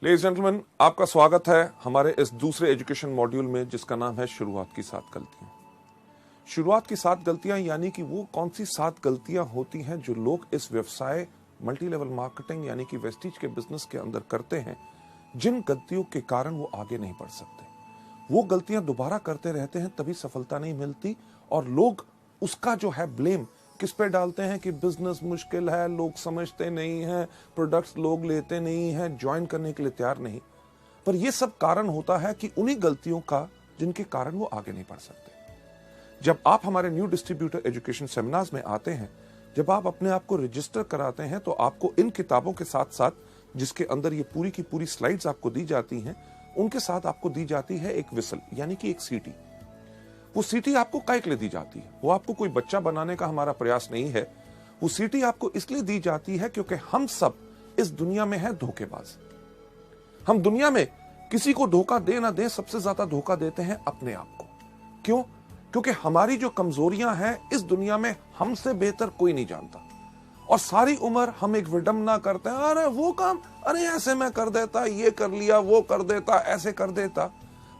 Ladies gentleman, आपका स्वागत है हमारे इस दूसरे एजुकेशन मॉड्यूल में जिसका नाम है शुरुआत की 7 गलतियां। शुरुआत की 7 गलतियां यानी कि वो कौन सी 7 गलतियां होती हैं जो लोग इस व्यवसाय मल्टी लेवल मार्केटिंग यानी कि वेस्टीज के बिजनेस के अंदर करते हैं, जिन गलतियों के कारण वो आगे नहीं बढ़ सकते। वो गलतियां दोबारा करते रहते हैं, तभी सफलता नहीं मिलती और लोग उसका जो है ब्लेम किस पे डालते हैं कि बिजनेस मुश्किल है, लोग समझते नहीं हैं, प्रोडक्ट्स लोग लेते नहीं हैं, ज्वाइन करने के लिए तैयार नहीं। पर यह सब कारण होता है कि उन्हीं गलतियों का जिनके कारण वो आगे नहीं बढ़ सकते। जब आप हमारे न्यू डिस्ट्रीब्यूटर एजुकेशन सेमिनार्स में आते हैं, जब आप अपने आप को रजिस्टर कराते हैं, तो आपको इन किताबों के साथ साथ जिसके अंदर ये पूरी की पूरी स्लाइड्स आपको दी जाती हैं, उनके साथ आपको दी जाती है एक विसल यानी कि एक सीटी। वो सीटी आपको काहे के लिए दी जाती है? वो आपको कोई बच्चा बनाने का हमारा प्रयास नहीं है। वो सीटी आपको इसलिए दी जाती है क्योंकि हम सब इस दुनिया में हैं धोखेबाज। हम दुनिया में किसी को धोखा दे ना दे, सबसे ज्यादा धोखा देते हैं अपने आप को। क्यों? क्योंकि हमारी जो कमजोरियां हैं इस दुनिया में हमसे बेहतर कोई नहीं जानता। और सारी उम्र हम एक विडंबना करते हैं, अरे वो काम, अरे ऐसे मैं कर देता, ये कर लिया, वो कर देता, ऐसे कर देता।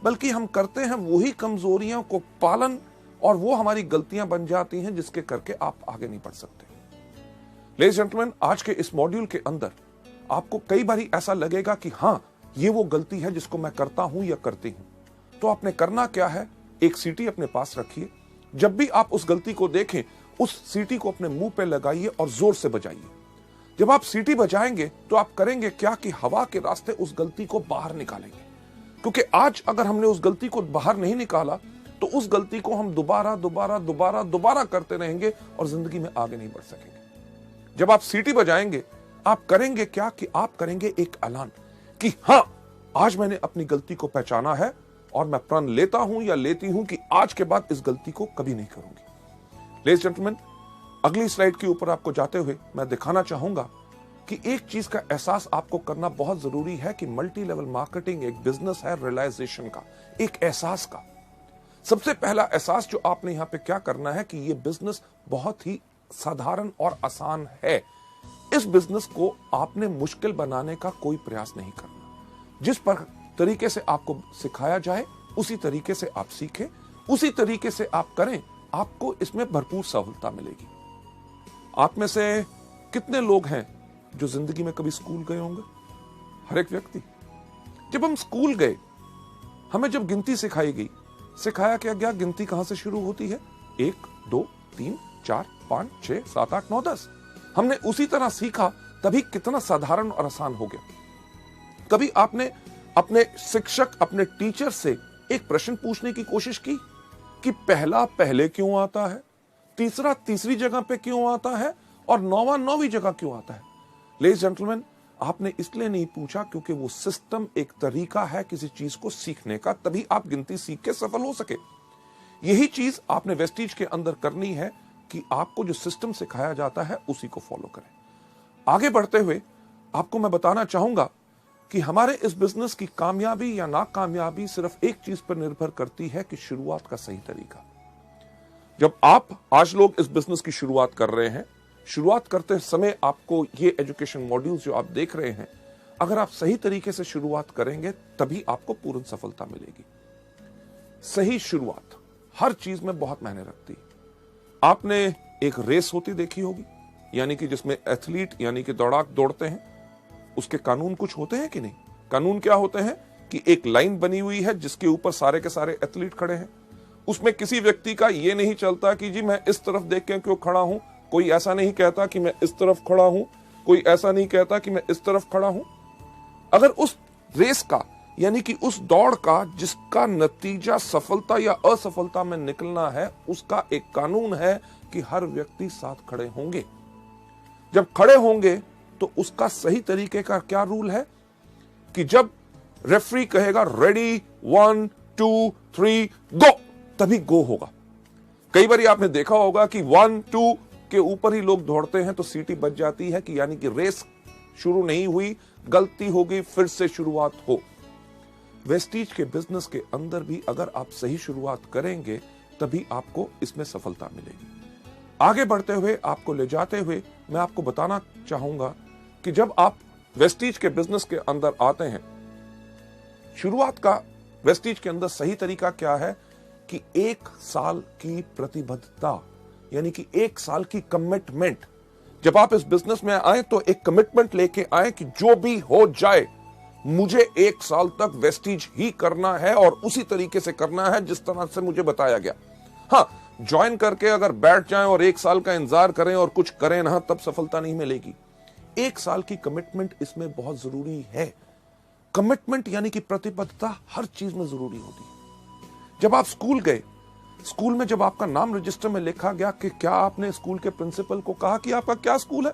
बल्कि हम करते हैं वही कमजोरियों को पालन और वो हमारी गलतियां बन जाती हैं जिसके करके आप आगे नहीं बढ़ सकते। लेडीज जेंटलमैन, आज के इस मॉड्यूल के अंदर आपको कई बार ऐसा लगेगा कि हाँ, ये वो गलती है जिसको मैं करता हूं या करती हूं। तो आपने करना क्या है, एक सीटी अपने पास रखिए। जब भी आप उस गलती को देखें, उस सीटी को अपने मुंह पे लगाइए और जोर से बजाइए। जब आप सीटी बजाएंगे तो आप करेंगे क्या कि हवा के रास्ते उस गलती को बाहर निकालेंगे। क्योंकि आज अगर हमने उस गलती को बाहर नहीं निकाला तो उस गलती को हम दोबारा करते रहेंगे और जिंदगी में आगे नहीं बढ़ सकेंगे। जब आप सीटी बजाएंगे, आप करेंगे क्या कि आप करेंगे एक ऐलान कि हां, आज मैंने अपनी गलती को पहचाना है और मैं प्रण लेता हूं या लेती हूं कि आज के बाद इस गलती को कभी नहीं करूंगी। लेडीज जेंटलमैन, अगली स्लाइड के ऊपर आपको जाते हुए मैं दिखाना चाहूंगा कि एक चीज का एहसास आपको करना बहुत जरूरी है कि मल्टी लेवल मार्केटिंग एक बिजनेस है रियलाइजेशन का, एक एहसास का। सबसे पहला एहसास जो आपने यहां पे क्या करना है कि ये बिजनेस बहुत ही साधारण और आसान है। इस बिजनेस को आपने मुश्किल बनाने का कोई प्रयास नहीं करना। जिस पर तरीके से आपको सिखाया जाए उसी तरीके से आप सीखें, उसी तरीके से आप करें, आपको इसमें भरपूर सहूलता मिलेगी। आप में से कितने लोग हैं जो जिंदगी में कभी स्कूल गए होंगे? हर एक व्यक्ति। जब हम स्कूल गए, हमें जब गिनती सिखाई गई, सिखाया क्या गया गिनती कहां से शुरू होती है? 1 2 3 4 5 6 7 8 9 10। हमने उसी तरह सीखा, तभी कितना साधारण और आसान हो गया। कभी आपने अपने शिक्षक, अपने टीचर से एक प्रश्न पूछने की कोशिश की कि पहला पहले क्यों आता है, तीसरा तीसरी जगह पे क्यों आता है और नौवां नौवीं जगह क्यों आता है? लेडीज जेंटलमैन, आपने इसलिए नहीं पूछा क्योंकि वो सिस्टम एक तरीका है किसी चीज को सीखने का, तभी आप गिनती सीख के सफल हो सके। यही चीज आपने वेस्टीज के अंदर करनी है कि आपको जो सिस्टम सिखाया जाता है उसी को फॉलो करें। आगे बढ़ते हुए आपको मैं बताना चाहूंगा कि हमारे इस बिजनेस की कामयाबी या नाकामयाबी सिर्फ एक चीज पर निर्भर करती है कि शुरुआत का सही तरीका। जब आज लोग इस बिजनेस की शुरुआत कर रहे हैं, शुरुआत करते समय आपको ये एजुकेशन मॉड्यूल्स जो आप देख रहे हैं, अगर आप सही तरीके से शुरुआत करेंगे तभी आपको पूर्ण सफलता मिलेगी। सही शुरुआत हर चीज में बहुत मायने रखती है। आपने एक रेस होती देखी होगी, यानी कि जिसमें एथलीट यानी कि दौड़ाक दौड़ते हैं, उसके कानून कुछ होते हैं कि नहीं? कानून क्या होते हैं कि एक लाइन बनी हुई है जिसके ऊपर सारे के सारे एथलीट खड़े हैं। उसमें किसी व्यक्ति का यह नहीं चलता कि जी मैं इस तरफ देख के क्यों खड़ा हूं, कोई ऐसा नहीं कहता कि मैं इस तरफ खड़ा हूं, कोई ऐसा नहीं कहता कि मैं इस तरफ खड़ा हूं। अगर उस रेस का यानी कि उस दौड़ का जिसका नतीजा सफलता या असफलता में निकलना है, उसका एक कानून है कि हर व्यक्ति साथ खड़े होंगे। जब खड़े होंगे तो उसका सही तरीके का क्या रूल है कि जब रेफरी कहेगा रेडी 1 2 3 गो, तभी गो होगा। कई बार आपने देखा होगा कि 1 2 के ऊपर ही लोग दौड़ते हैं तो सीटी बच जाती है कि यानी कि रेस शुरू नहीं हुई, गलती होगी, फिर से शुरुआत हो। वेस्टीज के बिजनेस के अंदर भी अगर आप सही शुरुआत करेंगे तभी आपको इसमें सफलता मिलेगी। आगे बढ़ते हुए आपको ले जाते हुए मैं आपको बताना चाहूंगा कि जब आप वेस्टीज के बिजनेस के अंदर आते हैं शुरुआत का वेस्टीज के अंदर सही तरीका क्या है कि 1 साल की प्रतिबद्धता, यानी कि 1 साल की कमिटमेंट। जब आप इस बिजनेस में आए तो एक कमिटमेंट लेके आए कि जो भी हो जाए मुझे 1 साल तक वेस्टीज ही करना है और उसी तरीके से करना है जिस तरह से मुझे बताया गया। हाँ, ज्वाइन करके अगर बैठ जाएं और 1 साल का इंतजार करें और कुछ करें ना, तब सफलता नहीं मिलेगी। 1 साल की कमिटमेंट इसमें बहुत जरूरी है। कमिटमेंट यानी कि प्रतिबद्धता हर चीज में जरूरी होती है। जब आप स्कूल गए, स्कूल में जब आपका नाम रजिस्टर में लिखा गया कि क्या आपने स्कूल के प्रिंसिपल को कहा कि आपका क्या स्कूल है?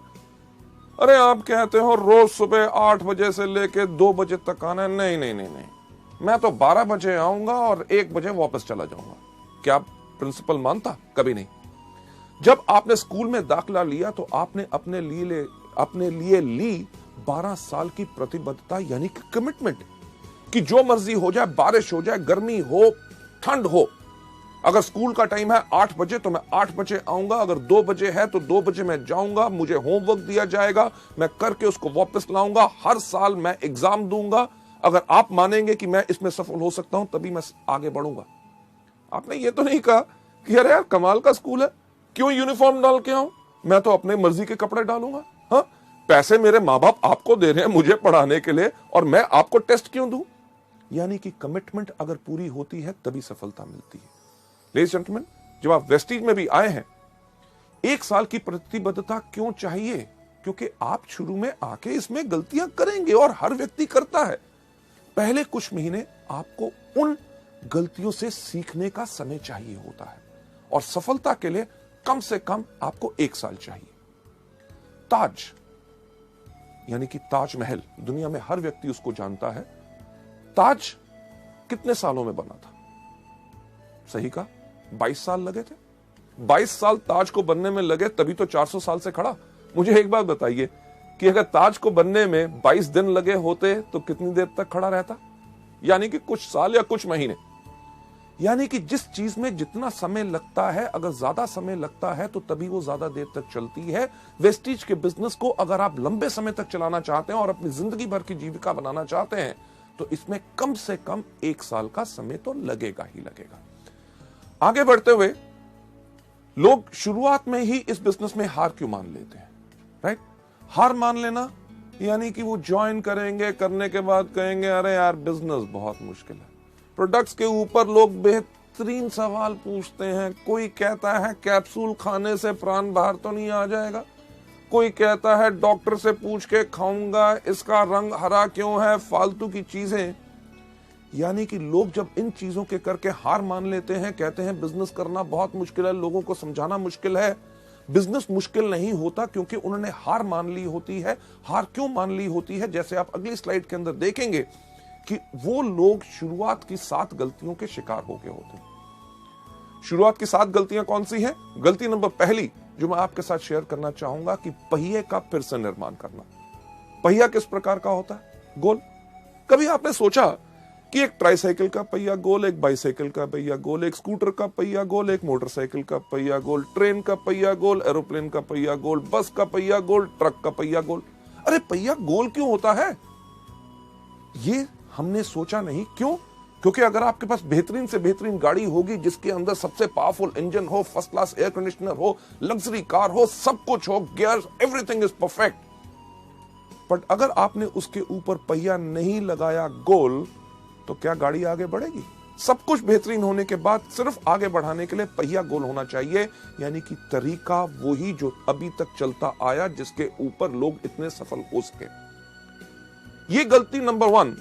अरे आप कहते हो रोज सुबह 8 बजे से लेके 2 बजे तक आना है। नहीं नहीं नहीं नहीं, मैं तो 12 बजे आऊंगा और 1 बजे वापस चला जाऊंगा। क्या प्रिंसिपल मानता? कभी नहीं। जब आपने स्कूल में दाखिला लिया तो आपने अपने लिए ली 12 साल की प्रतिबद्धता, यानी कि कमिटमेंट, कि जो मर्जी हो जाए, बारिश हो जाए, गर्मी हो, ठंड हो, अगर स्कूल का टाइम है 8 बजे तो मैं 8 बजे आऊंगा, अगर 2 बजे है तो 2 बजे मैं जाऊंगा, मुझे होमवर्क दिया जाएगा, मैं करके उसको वापस लाऊंगा, हर साल मैं एग्जाम दूंगा। अगर आप मानेंगे कि मैं इसमें सफल हो सकता हूं तभी मैं आगे बढ़ूंगा। आपने ये तो नहीं कहा कि अरे यार कमाल का स्कूल है, क्यों यूनिफॉर्म डाल के आऊं, मैं तो अपने मर्जी के कपड़े डालूंगा। हाँ, पैसे मेरे माँ बाप आपको दे रहे हैं मुझे पढ़ाने के लिए और मैं आपको टेस्ट क्यों दूं? यानी कि कमिटमेंट अगर पूरी होती है तभी सफलता मिलती है। लेडीज जेंटलमैन, जब आप वेस्टीज में भी आए हैं, 1 साल की प्रतिबद्धता क्यों चाहिए? क्योंकि आप शुरू में आके इसमें गलतियां करेंगे और हर व्यक्ति करता है। पहले कुछ महीने आपको उन गलतियों से सीखने का समय चाहिए होता है और सफलता के लिए कम से कम आपको 1 साल चाहिए। ताज, यानी कि ताजमहल, दुनिया में हर व्यक्ति उसको जानता है। ताज कितने सालों में बना था? सही कहा, 22 साल लगे थे। 22 साल ताज को बनने में लगे, तभी तो 400 साल से खड़ा। मुझे एक बात बताइए कि अगर ताज को बनने में 22 दिन लगे होते तो कितनी देर तक खड़ा रहता? यानी कि कुछ साल या कुछ महीने। यानी कि जिस चीज में जितना समय लगता है, अगर ज्यादा समय लगता है तो तभी वो ज्यादा देर तक चलती है। वेस्टीज के बिजनेस को अगर आप लंबे समय तक चलाना चाहते हैं और अपनी जिंदगी भर की जीविका बनाना चाहते हैं तो इसमें कम से कम 1 साल का समय तो लगेगा ही लगेगा। आगे बढ़ते हुए लोग शुरुआत में ही इस बिजनेस में हार क्यों मान लेते हैं? राइट, हार मान लेना यानी कि वो ज्वाइन करेंगे, करने के बाद कहेंगे अरे यार बिजनेस बहुत मुश्किल है। प्रोडक्ट्स के ऊपर लोग बेहतरीन सवाल पूछते हैं। कोई कहता है कैप्सूल खाने से प्राण बाहर तो नहीं आ जाएगा, कोई कहता है डॉक्टर से पूछ के खाऊंगा, इसका रंग हरा क्यों है, फालतू की चीजें। यानी कि लोग जब इन चीजों के करके हार मान लेते हैं, कहते हैं बिजनेस करना बहुत मुश्किल है, लोगों को समझाना मुश्किल है। बिजनेस मुश्किल नहीं होता क्योंकि उन्होंने हार मान ली होती है। हार क्यों मान ली होती है? जैसे आप अगली स्लाइड के अंदर देखेंगे कि वो लोग शुरुआत की 7 गलतियों के शिकार हो गए होते हैं। शुरुआत की 7 गलतियां कौन सी हैं? गलती नंबर पहली जो मैं आपके साथ शेयर करना चाहूंगा कि पहिए का फिर से निर्माण करना। पहिया किस प्रकार का होता है? गोल। कभी आपने सोचा कि एक ट्राइसाइकिल का पहिया गोल, एक बाइसाइकिल का पहिया गोल, एक स्कूटर का पहिया गोल, एक मोटरसाइकिल का पहिया गोल, ट्रेन का पहिया गोल, एरोप्लेन का पहिया गोल, बस का पहिया गोल, ट्रक का पहिया गोल। अरे पहिया गोल क्यों होता है? ये हमने सोचा नहीं। क्यों? क्योंकि अगर आपके पास बेहतरीन से बेहतरीन गाड़ी होगी जिसके अंदर सबसे पावरफुल इंजन हो, फर्स्ट क्लास एयर कंडीशनर हो, लग्जरी कार हो, सब कुछ हो, gear, everything is perfect, but अगर आपने उसके ऊपर पहिया नहीं लगाया गोल तो क्या गाड़ी आगे बढ़ेगी? सब कुछ बेहतरीन होने के बाद सिर्फ आगे बढ़ाने के लिए पहिया गोल होना चाहिए। यानी कि तरीका वही जो अभी तक चलता आया, जिसके ऊपर लोग इतने सफल हो सके। ये गलती नंबर 1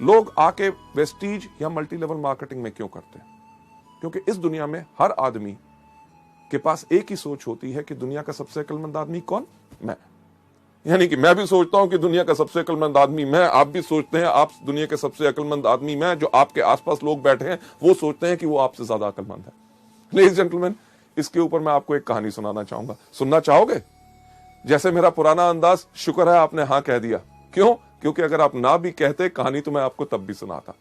लोग आके वेस्टीज या मल्टी लेवल मार्केटिंग में क्यों करते हैं? क्योंकि इस दुनिया में हर आदमी के पास एक ही सोच होती है कि दुनिया का सबसे अक्लमंद आदमी कौन? मैं। यानी कि मैं भी सोचता हूं कि दुनिया का सबसे अक्लमंद आदमी मैं, आप भी सोचते हैं आप दुनिया के सबसे अक्लमंद आदमी मैं। जो आपके आसपास लोग बैठे हैं वो सोचते हैं कि वो आपसे ज्यादा अक्लमंद है। लेडीज जेंटलमैन, इसके ऊपर मैं आपको एक कहानी सुनाना चाहूंगा। सुनना चाहोगे? जैसे मेरा पुराना अंदाज, शुक्र है आपने हाँ कह दिया। क्यों? क्योंकि अगर आप ना भी कहते कहानी तो मैं आपको तब भी सुनाता।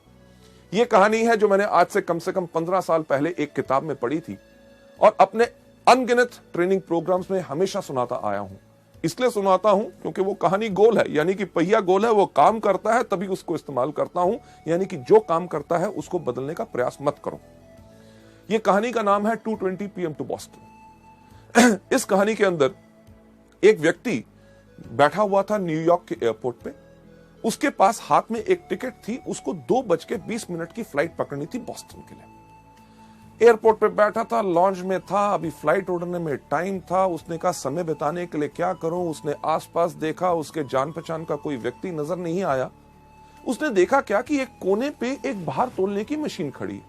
यह कहानी है जो मैंने आज से कम 15 साल पहले एक किताब में पढ़ी थी और अपने अनगिनत ट्रेनिंग प्रोग्राम्स में हमेशा सुनाता आया हूं। इसलिए सुनाता हूं क्योंकि वो कहानी गोल है, यानी कि पहिया गोल है, वो काम करता है तभी उसको इस्तेमाल करता हूं, यानी कि जो काम करता है उसको बदलने का प्रयास मत करो। ये कहानी का नाम है 2:20 PM टू बॉस्टन। इस कहानी के अंदर एक व्यक्ति बैठा हुआ था न्यूयॉर्क के एयरपोर्ट पे, उसके पास हाथ में एक टिकट थी, उसको 2:20 की फ्लाइट पकड़नी थी बॉस्टन के लिए। एयरपोर्ट पे बैठा था, लॉन्च में था, अभी फ्लाइट उड़ने में टाइम था। उसने कहा समय बिताने के लिए क्या करूं। उसने आसपास देखा, उसके जान पहचान का कोई व्यक्ति नजर नहीं आया। उसने देखा क्या कि एक कोने पे एक भार तोलने की मशीन खड़ी है।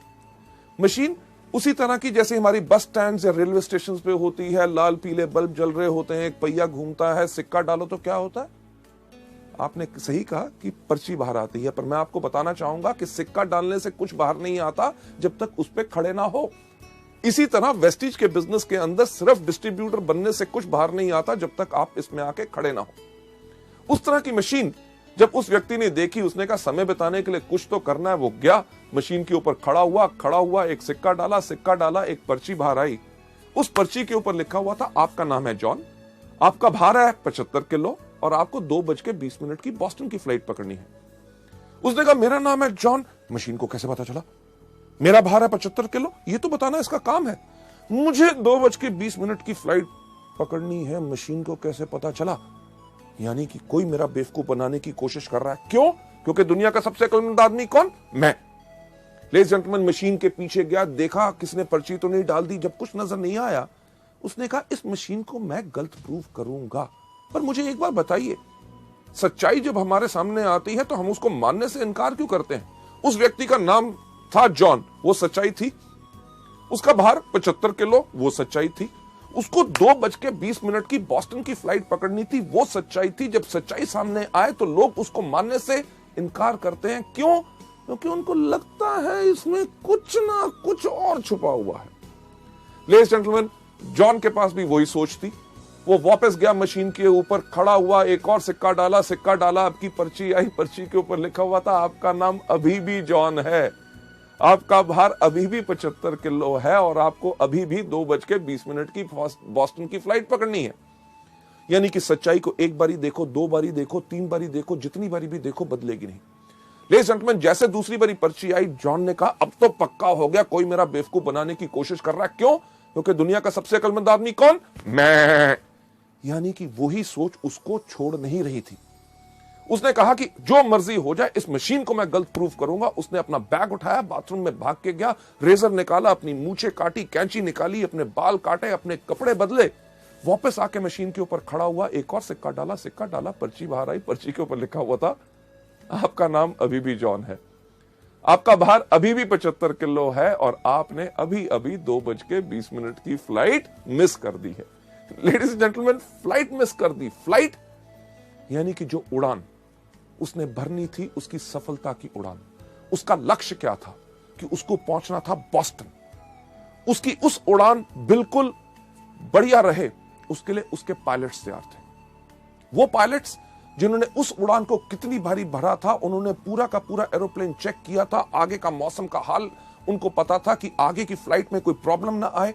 मशीन उसी तरह की जैसे हमारी बस स्टैंड या रेलवे स्टेशन पे होती है, लाल पीले बल्ब जल रहे होते हैं, एक पहिया घूमता है, सिक्का डालो तो क्या होता है। आपने सही कहा कि पर्ची बाहर आती है, पर मैं आपको बताना चाहूंगा कि सिक्का डालने से कुछ बाहर नहीं आता जब तक उस पर खड़े ना हो। इसी तरह वेस्टीज के बिजनेस के अंदर सिर्फ डिस्ट्रीब्यूटर बनने से कुछ बाहर नहीं आता जब तक आप इसमें आके खड़े ना हो। उस तरह की मशीन जब उस व्यक्ति ने देखी, उसने कहा समय बिताने के लिए कुछ तो करना है। वो गया मशीन के ऊपर, खड़ा हुआ, एक सिक्का डाला, एक पर्ची बाहर आई। उस पर्ची के ऊपर लिखा हुआ था, आपका नाम है जॉन, आपका भार है 75 किलो और आपको 2:20 की बॉस्टन की फ्लाइट पकड़नी है। उसने कहा मेरा नाम है जॉन। मशीन को कैसे पता चला? मेरा भार है 75 किलो, ये तो बताना इसका काम है। मुझे 2:20 की फ्लाइट पकड़नी है, मशीन को कैसे पता चला? यानी कि कोई मेरा बेवकूफ बनाने की कोशिश कर रहा है। क्यों? क्योंकि दुनिया का सबसे अक्लमंद आदमी कौन? मैं। लेडीज जेंटलमैन, मशीन के पीछे गया, देखा किसने पर्ची तो नहीं डाल दी। जब कुछ नजर नहीं आया, उसने कहा इस मशीन को मैं गलत प्रूव करूंगा। पर मुझे एक बार बताइए, सच्चाई जब हमारे सामने आती है तो हम उसको मानने से इनकार क्यों करते हैं? उस व्यक्ति का नाम था जॉन, वो सच्चाई थी। उसका भार 75 किलो, वो सच्चाई थी। उसको 2:20 की बॉस्टन की फ्लाइट पकड़नी थी, वो सच्चाई थी। जब सच्चाई सामने आए तो लोग उसको मानने से इनकार करते हैं। क्यों? क्योंकि उनको लगता है इसमें कुछ ना कुछ और छुपा हुआ है। लेडीज जेंटलमैन, जॉन के पास भी वही सोच थी। वो वापस गया मशीन के ऊपर, खड़ा हुआ, एक और सिक्का डाला, आपकी पर्ची आई, पर्ची के ऊपर लिखा हुआ था, आपका नाम अभी भी जॉन है, आपका भार अभी भी 75 किलो है और आपको अभी भी 2:20 की बॉस्टन की फ्लाइट पकड़नी है। यानी कि सच्चाई को एक बारी देखो, 2 बारी देखो, 3 बारी देखो, जितनी बारी भी देखो बदलेगी नहीं। लेडीज जेंटलमैन, जैसे दूसरी बारी पर्ची आई, जॉन ने कहा अब तो पक्का हो गया, कोई मेरा बेवकूफ बनाने की कोशिश कर रहा है। क्यों? क्योंकि दुनिया का सबसे अक्लमंद आदमी कौन? मैं। यानी कि वही सोच उसको छोड़ नहीं रही थी। उसने कहा कि जो मर्जी हो जाए, इस मशीन को मैं गलत प्रूफ करूंगा। उसने अपना बैग उठाया, बाथरूम में भाग के गया, रेजर निकाला, अपनी मूछें काटी, कैंची निकाली, अपने बाल काटे, अपने कपड़े बदले, वापस आके मशीन के ऊपर खड़ा हुआ, एक और सिक्का डाला, पर्ची बाहर आई, पर्ची के ऊपर लिखा हुआ था, आपका नाम अभी भी जॉन है, आपका भार अभी भी 75 किलो है और आपने अभी अभी 2:20 की फ्लाइट मिस कर दी है। Ladies and gentleman, flight miss कर दी। फ्लाइट यानी कि जो उड़ान उसने भरनी थी, उसकी सफलता की उड़ान, उसका लक्ष्य क्या था कि उसको पहुंचना था बॉस्टन। उसकी उस उड़ान बिल्कुल बढ़िया रहे, उसके लिए उसके पायलट्स तैयार थे। वो पायलट्स जिन्होंने उस उड़ान को कितनी भारी भरा था, उन्होंने पूरा का पूरा एरोप्लेन चेक किया था, आगे का मौसम का हाल उनको पता था कि आगे की फ्लाइट में कोई प्रॉब्लम ना आए,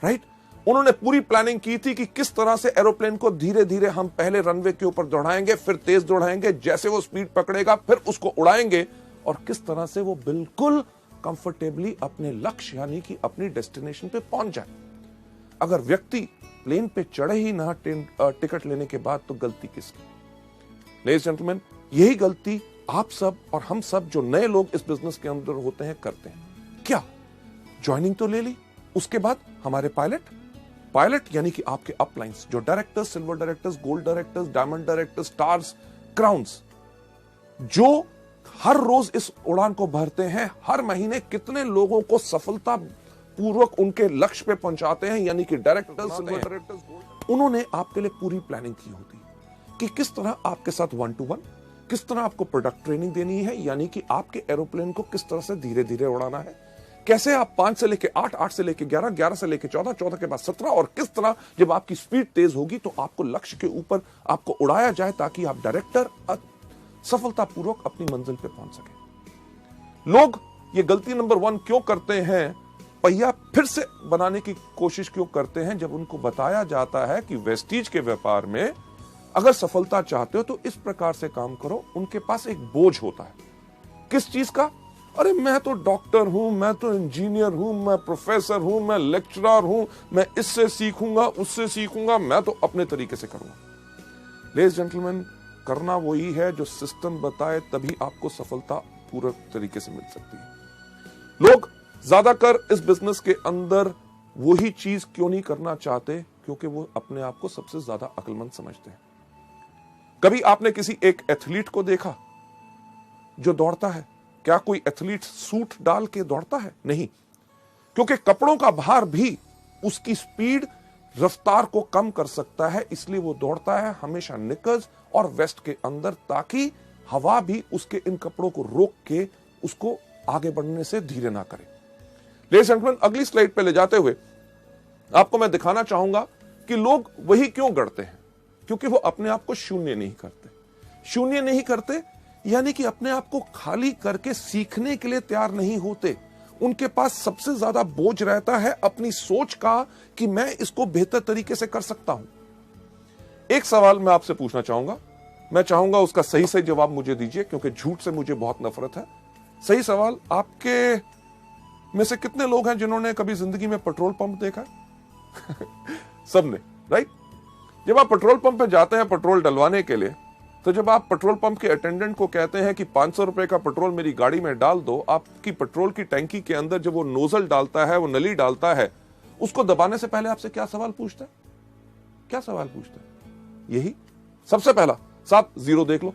राइट। उन्होंने पूरी प्लानिंग की थी कि किस तरह से एरोप्लेन को धीरे धीरे हम पहले रनवे के ऊपर दौड़ाएंगे, फिर तेज दौड़ाएंगे, जैसे वो स्पीड पकड़ेगा फिर उसको उड़ाएंगे और किस तरह से वो बिल्कुल कंफर्टेबली अपने लक्ष्य यानी कि अपनी डेस्टिनेशन पे पहुंच जाए। अगर व्यक्ति प्लेन पे चढ़े ही ना टिकट लेने के बाद, तो गलती किसकी? लेडीज जेंटलमैन, यही गलती आप सब और हम सब जो नए लोग इस बिजनेस के अंदर होते हैं करते हैं। क्या ज्वाइनिंग तो ले ली, उसके बाद हमारे पायलट यानी कि आपके अपलाइंस, जो directors, silver directors, gold directors, diamond directors, stars, crowns, जो हर रोज इस उड़ान को भरते हैं, हर महीने कितने लोगों को सफलता पूर्वक उनके लक्ष्य पे पहुंचाते हैं, यानी कि डायरेक्टर्स, सिल्वर डायरेक्टर्स, उन्होंने आपके लिए पूरी प्लानिंग की होती है कि किस तरह आपके साथ 1-to-1, किस तरह आपको प्रोडक्ट ट्रेनिंग देनी है, यानी कि आपके एरोप्लेन को किस तरह से धीरे धीरे उड़ाना है, कैसे आप 5 से लेके 8, 8 से लेके 11, 11 से लेके 14, 14 के बाद 17, और किस तरह जब आपकी स्पीड तेज होगी तो आपको लक्ष्य के ऊपर आपको उड़ाया जाए ताकि आप डायरेक्टर सफलतापूर्वक अपनी मंजिल पे पहुंच सके। लोग ये गलती नंबर 1 क्यों करते हैं पहिया फिर से बनाने की कोशिश क्यों करते हैं जब उनको बताया जाता है कि वेस्टीज के व्यापार में अगर सफलता चाहते हो तो इस प्रकार से काम करो। उनके पास एक बोझ होता है, किस चीज का? अरे मैं तो डॉक्टर हूं, मैं तो इंजीनियर हूं, मैं प्रोफेसर हूं, मैं लेक्चरर हूं, मैं इससे सीखूंगा, उससे सीखूंगा, मैं तो अपने तरीके से करूंगा। लेडीज जेंटलमैन, करना वही है जो सिस्टम बताए, तभी आपको सफलता पूरे तरीके से मिल सकती है। लोग ज्यादातर इस बिजनेस के अंदर वही चीज क्यों नहीं करना चाहते? क्योंकि वो अपने आप को सबसे ज्यादा अक्लमंद समझते हैं। कभी आपने किसी एक एथलीट को देखा जो दौड़ता है? क्या कोई एथलीट सूट डाल के दौड़ता है? नहीं, क्योंकि कपड़ों का भार भी उसकी स्पीड, रफ्तार को कम कर सकता है, इसलिए वो दौड़ता है हमेशा निकर्स और वेस्ट के अंदर, ताकि हवा भी उसके इन कपड़ों को रोक के उसको आगे बढ़ने से धीरे ना करे। लेडीज एंड जेंटलमैन, अगली स्लाइड पे ले जाते हुए आपको मैं दिखाना चाहूंगा कि लोग वही क्यों करते हैं, क्योंकि वो अपने आप को शून्य नहीं करते। शून्य नहीं करते यानी कि अपने आप को खाली करके सीखने के लिए तैयार नहीं होते। उनके पास सबसे ज्यादा बोझ रहता है अपनी सोच का कि मैं इसको बेहतर तरीके से कर सकता हूं। एक सवाल मैं आपसे पूछना चाहूंगा, मैं चाहूंगा उसका सही सही जवाब मुझे दीजिए, क्योंकि झूठ से मुझे बहुत नफरत है। सही सवाल, आपके में से कितने लोग हैं जिन्होंने कभी जिंदगी में पेट्रोल पंप देखा है? सबने, राइट? जब आप पेट्रोल पंप पे जाते हैं पेट्रोल डलवाने के लिए, तो जब आप पेट्रोल पंप के अटेंडेंट को कहते हैं कि 500 रुपए का पेट्रोल मेरी गाड़ी में डाल दो, आपकी पेट्रोल की टैंकी के अंदर जब वो नोजल डालता है, वो नली डालता है, उसको दबाने से पहले आपसे क्या सवाल पूछता है? क्या सवाल पूछता है? यही सबसे पहला, साहब जीरो देख लो।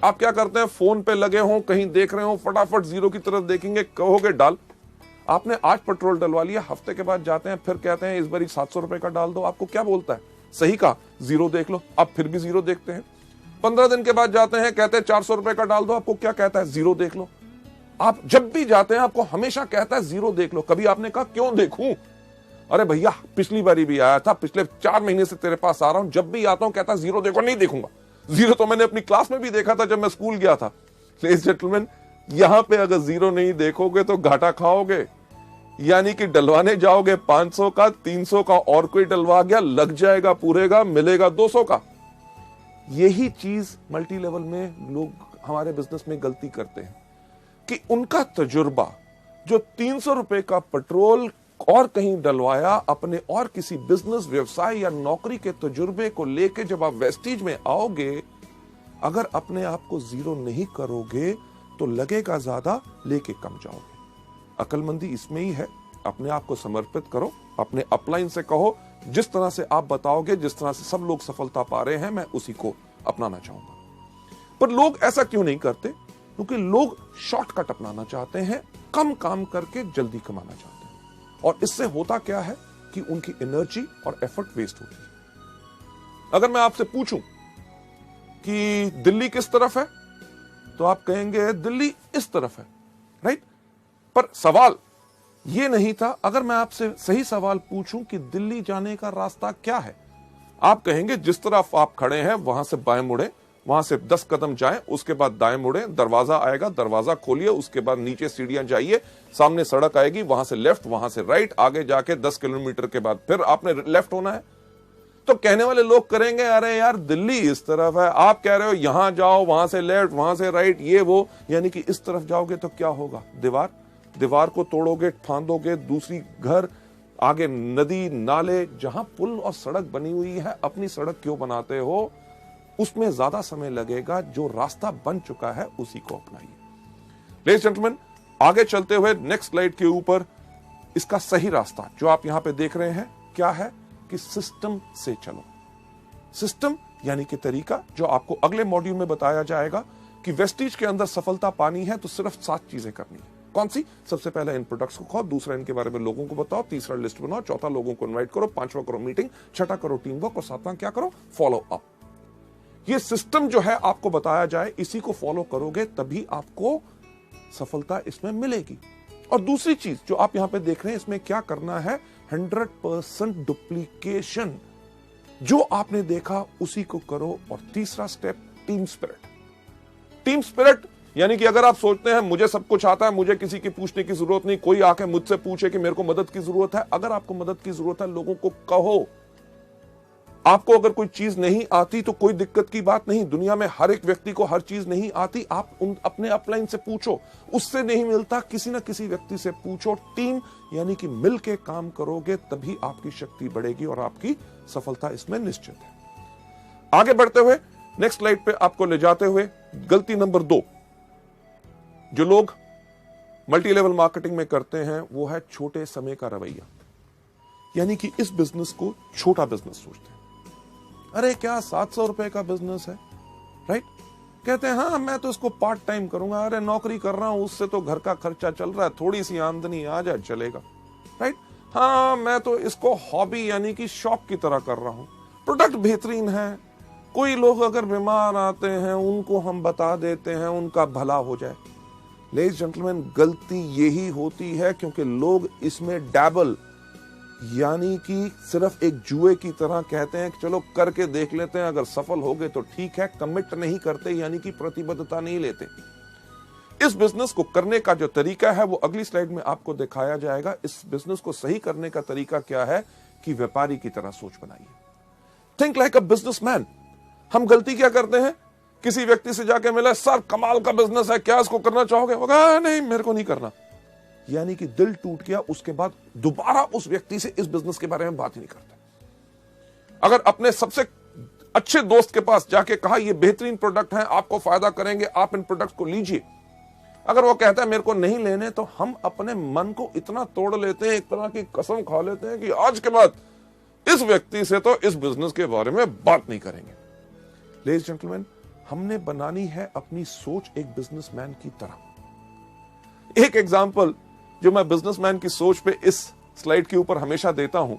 आप क्या करते हैं? फोन पे लगे हो, कहीं देख रहे हो, फटाफट जीरो की तरफ देखेंगे, कहोगे डाल। आपने आज पेट्रोल डलवा लिया, हफ्ते के बाद जाते हैं, फिर कहते हैं इस बार 700 रुपए का डाल दो। आपको क्या बोलता है? सही कहा, जीरो देख लो। आप फिर भी जीरो देखते हैं। 15 दिन के बाद जाते हैं, कहते हैं 400 रुपए का डाल दो। आपको क्या कहता है? जीरो देख लो। आप जब भी जाते हैं आपको हमेशा कहता है जीरो देख लो। कभी आपने कहा क्यों देखूं? अरे भैया पिछली बारी भी आया था, पिछले 4 महीने से तेरे पास आ रहा हूं, जब भी आता हूं कहता जीरो देखो। नहीं देखूंगा। जीरो तो मैंने अपनी क्लास में भी देखा था जब मैं स्कूल गया था। लेडीज जेंटलमैन, यहां पे अगर जीरो नहीं देखोगे तो घाटा खाओगे, यानी कि डलवाने जाओगे 500 का, 300 का, और कोई डलवा गया, लग जाएगा पूरे का, मिलेगा 200 का। यही चीज मल्टी लेवल में लोग हमारे बिजनेस में गलती करते हैं कि उनका तजुर्बा जो 300 रुपए का पेट्रोल और कहीं डलवाया, अपने और किसी बिजनेस, व्यवसाय या नौकरी के तजुर्बे को लेके जब आप वेस्टीज में आओगे, अगर अपने आप को जीरो नहीं करोगे तो लगेगा ज्यादा, लेके कम जाओगे। अक्लमंदी इसमें ही है। अपने आप को समर्पित करो, अपने अपलाइन से कहो जिस तरह से आप बताओगे, जिस तरह से सब लोग सफलता पा रहे हैं, मैं उसी को अपनाना चाहूंगा। पर लोग ऐसा क्यों नहीं करते? क्योंकि लोग शॉर्टकट अपनाना चाहते हैं, कम काम करके जल्दी कमाना चाहते हैं। और इससे होता क्या है कि उनकी एनर्जी और एफर्ट वेस्ट होती है। अगर मैं आपसे पूछूं कि दिल्ली किस तरफ है, तो आप कहेंगे दिल्ली इस तरफ है, राइट? पर सवाल ये नहीं था। अगर मैं आपसे सही सवाल पूछूं कि दिल्ली जाने का रास्ता क्या है, आप कहेंगे जिस तरफ आप खड़े हैं वहां से बाएं मुड़े, वहां से 10 कदम जाएं, उसके बाद दाएं मुड़े, दरवाजा आएगा, दरवाजा खोलिए, उसके बाद नीचे सीढ़ियां जाइए, सामने सड़क आएगी, वहां से लेफ्ट, वहां से राइट, आगे जाके 10 किलोमीटर के बाद फिर आपने लेफ्ट होना है। तो कहने वाले लोग करेंगे अरे यार दिल्ली इस तरफ है, आप कह रहे हो यहां जाओ, वहां से लेफ्ट, वहां से राइट, ये वो, यानी कि इस तरफ जाओगे तो क्या होगा? दीवार को तोड़ोगे, फांदोगे, दूसरी घर, आगे नदी, नाले। जहां पुल और सड़क बनी हुई है, अपनी सड़क क्यों बनाते हो? उसमें ज्यादा समय लगेगा। जो रास्ता बन चुका है उसी को अपनाइए। लेडीज जेंटलमैन, आगे चलते हुए नेक्स्ट स्लाइड के ऊपर इसका सही रास्ता जो आप यहां पे देख रहे हैं क्या है कि सिस्टम से चलो। सिस्टम यानी कि तरीका, जो आपको अगले मॉड्यूल में बताया जाएगा कि वेस्टीज के अंदर सफलता पानी है तो सिर्फ 7 चीजें करनी है। कौन सी? सबसे पहले इन प्रोडक्ट्स को खाओ, दूसरा इनके बारे में लोगों को बताओ, तीसरा लिस्ट बनाओ, चौथा लोगों को इनवाइट करो, 5वां करो मीटिंग, 6वां करो टीम वर्क, और 7वां क्या करो? Follow up. ये सिस्टम जो है आपको बताया जाए, इसी को फॉलो करोगे तभी आपको सफलता इसमें मिलेगी। और दूसरी चीज जो आप यहां पे देख रहे हैं, इसमें क्या करना है? 100% डुप्लीकेशन। जो आपने देखा उसी को करो। और तीसरा step, team spirit. Team spirit यानी कि अगर आप सोचते हैं मुझे सब कुछ आता है, मुझे किसी की पूछने की जरूरत नहीं, कोई आके मुझसे पूछे कि मेरे को मदद की जरूरत है, अगर आपको मदद की जरूरत है लोगों को कहो। आपको अगर कोई चीज नहीं आती तो कोई दिक्कत की बात नहीं, दुनिया में हर एक व्यक्ति को हर चीज नहीं आती, आप अपने अपलाइन से पूछो, उससे नहीं मिलता किसी ना किसी व्यक्ति से पूछो। टीम यानी कि मिलके काम करोगे तभी आपकी शक्ति बढ़ेगी और आपकी सफलता इसमें निश्चित है। आगे बढ़ते हुए नेक्स्ट स्लाइड पे आपको ले जाते हुए गलती नंबर 2 जो लोग मल्टी लेवल मार्केटिंग में करते हैं वो है छोटे समय का रवैया, यानी कि इस बिजनेस को छोटा बिजनेस सोचते हैं। अरे क्या 700 रुपए का बिजनेस है, राइट? कहते हैं हाँ मैं तो इसको पार्ट टाइम करूंगा, अरे नौकरी कर रहा हूं उससे तो घर का खर्चा चल रहा है, थोड़ी सी आमदनी आ जाए चलेगा, राइट? हाँ मैं तो इसको हॉबी यानी कि शौक की तरह कर रहा हूं, प्रोडक्ट बेहतरीन है, कोई लोग अगर बीमार आते हैं उनको हम बता देते हैं उनका भला हो जाए। लेडीज जेंटलमैन, गलती यही होती है क्योंकि लोग इसमें डैबल यानी कि सिर्फ एक जुए की तरह कहते हैं कि चलो करके देख लेते हैं, अगर सफल हो गए तो ठीक है, कमिट नहीं करते यानी कि प्रतिबद्धता नहीं लेते। इस बिजनेस को करने का जो तरीका है वो अगली स्लाइड में आपको दिखाया जाएगा। इस बिजनेस को सही करने का तरीका क्या है कि व्यापारी की तरह सोच बनाइए, थिंक लाइक अ बिजनेसमैन। हम गलती क्या करते हैं, किसी व्यक्ति से जाके मिला, सर कमाल का बिजनेस है, क्या इसको करना चाहोगे? वो कहा नहीं मेरे को नहीं करना, यानी कि दिल टूट गया, उसके बाद दोबारा उस व्यक्ति से इस बिजनेस के बारे में बात ही नहीं करते। अगर अपने सबसे अच्छे दोस्त के पास जाके कहा ये बेहतरीन प्रोडक्ट है, आपको फायदा करेंगे, आप इन प्रोडक्ट को लीजिए, अगर वो कहता है मेरे को नहीं लेने, तो हम अपने मन को इतना तोड़ लेते हैं, एक तरह की कसम खा लेते हैं कि आज के बाद इस व्यक्ति से तो इस बिजनेस के बारे में बात नहीं करेंगे। लेडीज जेंटलमैन, हमने बनानी है अपनी सोच एक बिजनेसमैन की तरह। एक एग्जांपल जो मैं बिजनेसमैन की सोच पे इस स्लाइड के ऊपर हमेशा देता हूं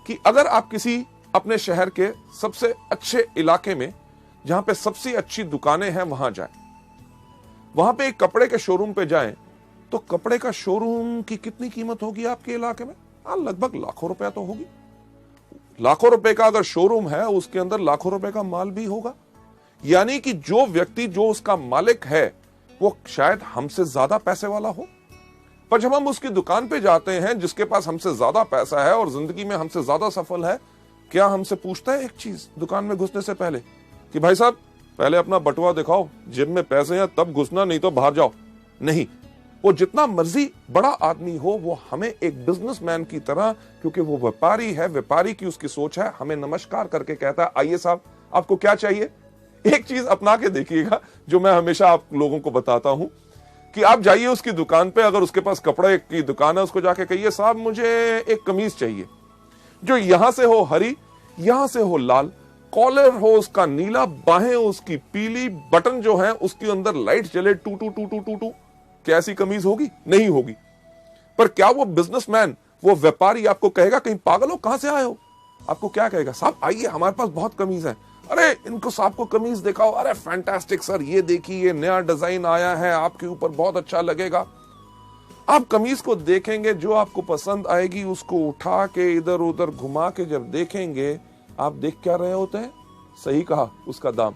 कि अगर आप किसी अपने शहर के सबसे अच्छे इलाके में जहां पे सबसे अच्छी दुकानें हैं वहां जाएं, वहां पे एक कपड़े के शोरूम पे जाएं, तो कपड़े का शोरूम की कितनी कीमत होगी आपके इलाके में? लगभग लाखों रुपया तो होगी। लाखों रुपए का अगर शोरूम है उसके अंदर लाखों रुपए का माल भी होगा, यानी कि जो व्यक्ति जो उसका मालिक है वो शायद हमसे ज्यादा पैसे वाला हो, पर जब हम उसकी दुकान पे जाते हैं जिसके पास हमसे ज्यादा पैसा है और जिंदगी में हमसे ज्यादा सफल है, क्या हमसे पूछता है एक चीज दुकान में घुसने से पहले कि भाई साहब पहले अपना बटुआ दिखाओ, जेब में पैसे हैं तब घुसना, नहीं तो बाहर जाओ? नहीं, वो जितना मर्जी बड़ा आदमी हो वो हमें एक बिजनेसमैन की तरह, क्योंकि वो व्यापारी है, व्यापारी की उसकी सोच है, हमें नमस्कार करके कहता है आइए साहब आपको क्या चाहिए। एक चीज अपना के देखिएगा जो मैं हमेशा आप लोगों को बताता हूं कि आप जाइए उसकी दुकान पे, अगर उसके पास कपड़े की दुकान है उसको जाके कहिए साहब मुझे एक कमीज चाहिए जो यहां से हो हरी, यहां से हो लाल, कॉलर हो उसका नीला, बाहें उसकी पीली, बटन जो है उसके अंदर लाइट जले टू टू टू टू टू टू। क्या ऐसी कमीज होगी? नहीं होगी। पर क्या वो बिजनेसमैन, वो व्यापारी आपको कहेगा कहीं पागल हो, कहां से आए हो? आपको क्या कहेगा? साहब आइए हमारे पास बहुत कमीज है, अरे इनको साहब को कमीज दिखाओ, अरे फैंटास्टिक सर ये देखिए ये नया डिजाइन आया है, आपके ऊपर बहुत अच्छा लगेगा। आप कमीज को देखेंगे, जो आपको पसंद आएगी उसको उठा के इधर उधर घुमा के जब देखेंगे, आप देख क्या रहे होते हैं? सही कहा, उसका दाम।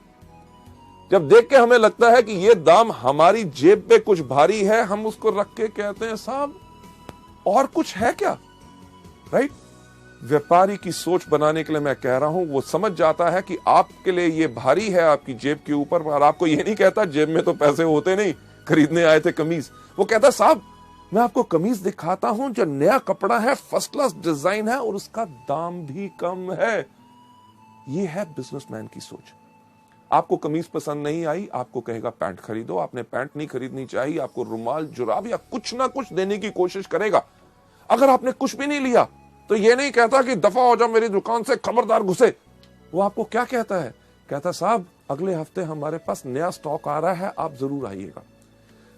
जब देख के हमें लगता है कि ये दाम हमारी जेब पे कुछ भारी है, हम उसको रख के कहते हैं साहब और कुछ है क्या, राइट? व्यापारी की सोच बनाने के लिए मैं कह रहा हूं, वो समझ जाता है कि आपके लिए ये भारी है आपकी जेब के ऊपर, और आपको ये नहीं कहता जेब में तो पैसे होते नहीं, खरीदने आए थे कमीज। वो कहता साहब मैं आपको कमीज दिखाता हूं जो नया कपड़ा है, फर्स्ट क्लास डिजाइन है और उसका दाम भी कम है। ये है बिजनेसमैन की सोच। आपको कमीज पसंद नहीं आई, आपको कहेगा पैंट खरीदो, आपने पैंट नहीं खरीदनी चाहिए, आपको रुमाल जुराब या कुछ ना कुछ देने की कोशिश करेगा। अगर आपने कुछ भी नहीं लिया तो ये नहीं कहता कि दफा हो जाओ मेरी दुकान से, खबरदार घुसे। वो आपको क्या कहता है? कहता साहब अगले हफ्ते हमारे पास नया स्टॉक आ रहा है, आप जरूर आइएगा।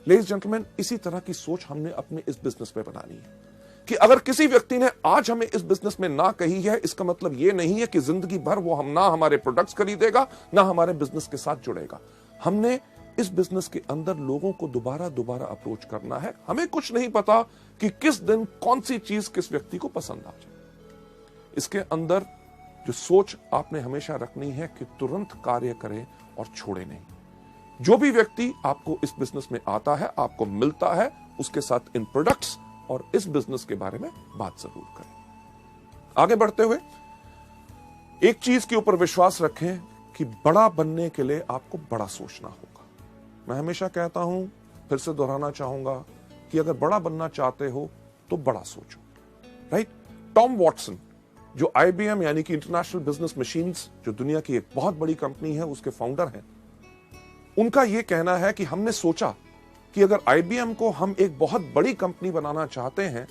लेडीज जेंटलमैन, इसी तरह की सोच हमने अपने इस बिजनेस में बनानी है कि अगर किसी व्यक्ति ने आज हमें इस बिजनेस में ना कही है, इसका मतलब ये नहीं है कि जिंदगी भर वो हम ना हमारे प्रोडक्ट्स खरीदेगा ना हमारे बिजनेस के साथ जुड़ेगा। हमने इस बिजनेस के अंदर लोगों को दोबारा दोबारा अप्रोच करना है। हमें कुछ नहीं पता कि किस दिन कौन सी चीज किस व्यक्ति को पसंद आ जाए। इसके अंदर जो सोच आपने हमेशा रखनी है कि तुरंत कार्य करें और छोड़े नहीं। जो भी व्यक्ति आपको इस बिजनेस में आता है, आपको मिलता है, उसके साथ इन प्रोडक्ट्स और इस बिजनेस के बारे में बात जरूर करें। आगे बढ़ते हुए एक चीज के ऊपर विश्वास रखें कि बड़ा बनने के लिए आपको बड़ा सोचना होगा। मैं हमेशा कहता हूं, फिर से दोहराना चाहूंगा कि अगर बड़ा बनना चाहते हो तो बड़ा सोचो, राइट? टॉम वॉटसन, जो IBM यानी कि इंटरनेशनल बिजनेस मशीन्स, जो दुनिया की एक बहुत बड़ी कंपनी है, उसके फाउंडर हैं, उनका यह कहना है कि हमने सोचा कि अगर IBM को हम एक बहुत बड़ी कंपनी बनाना चाहते हैं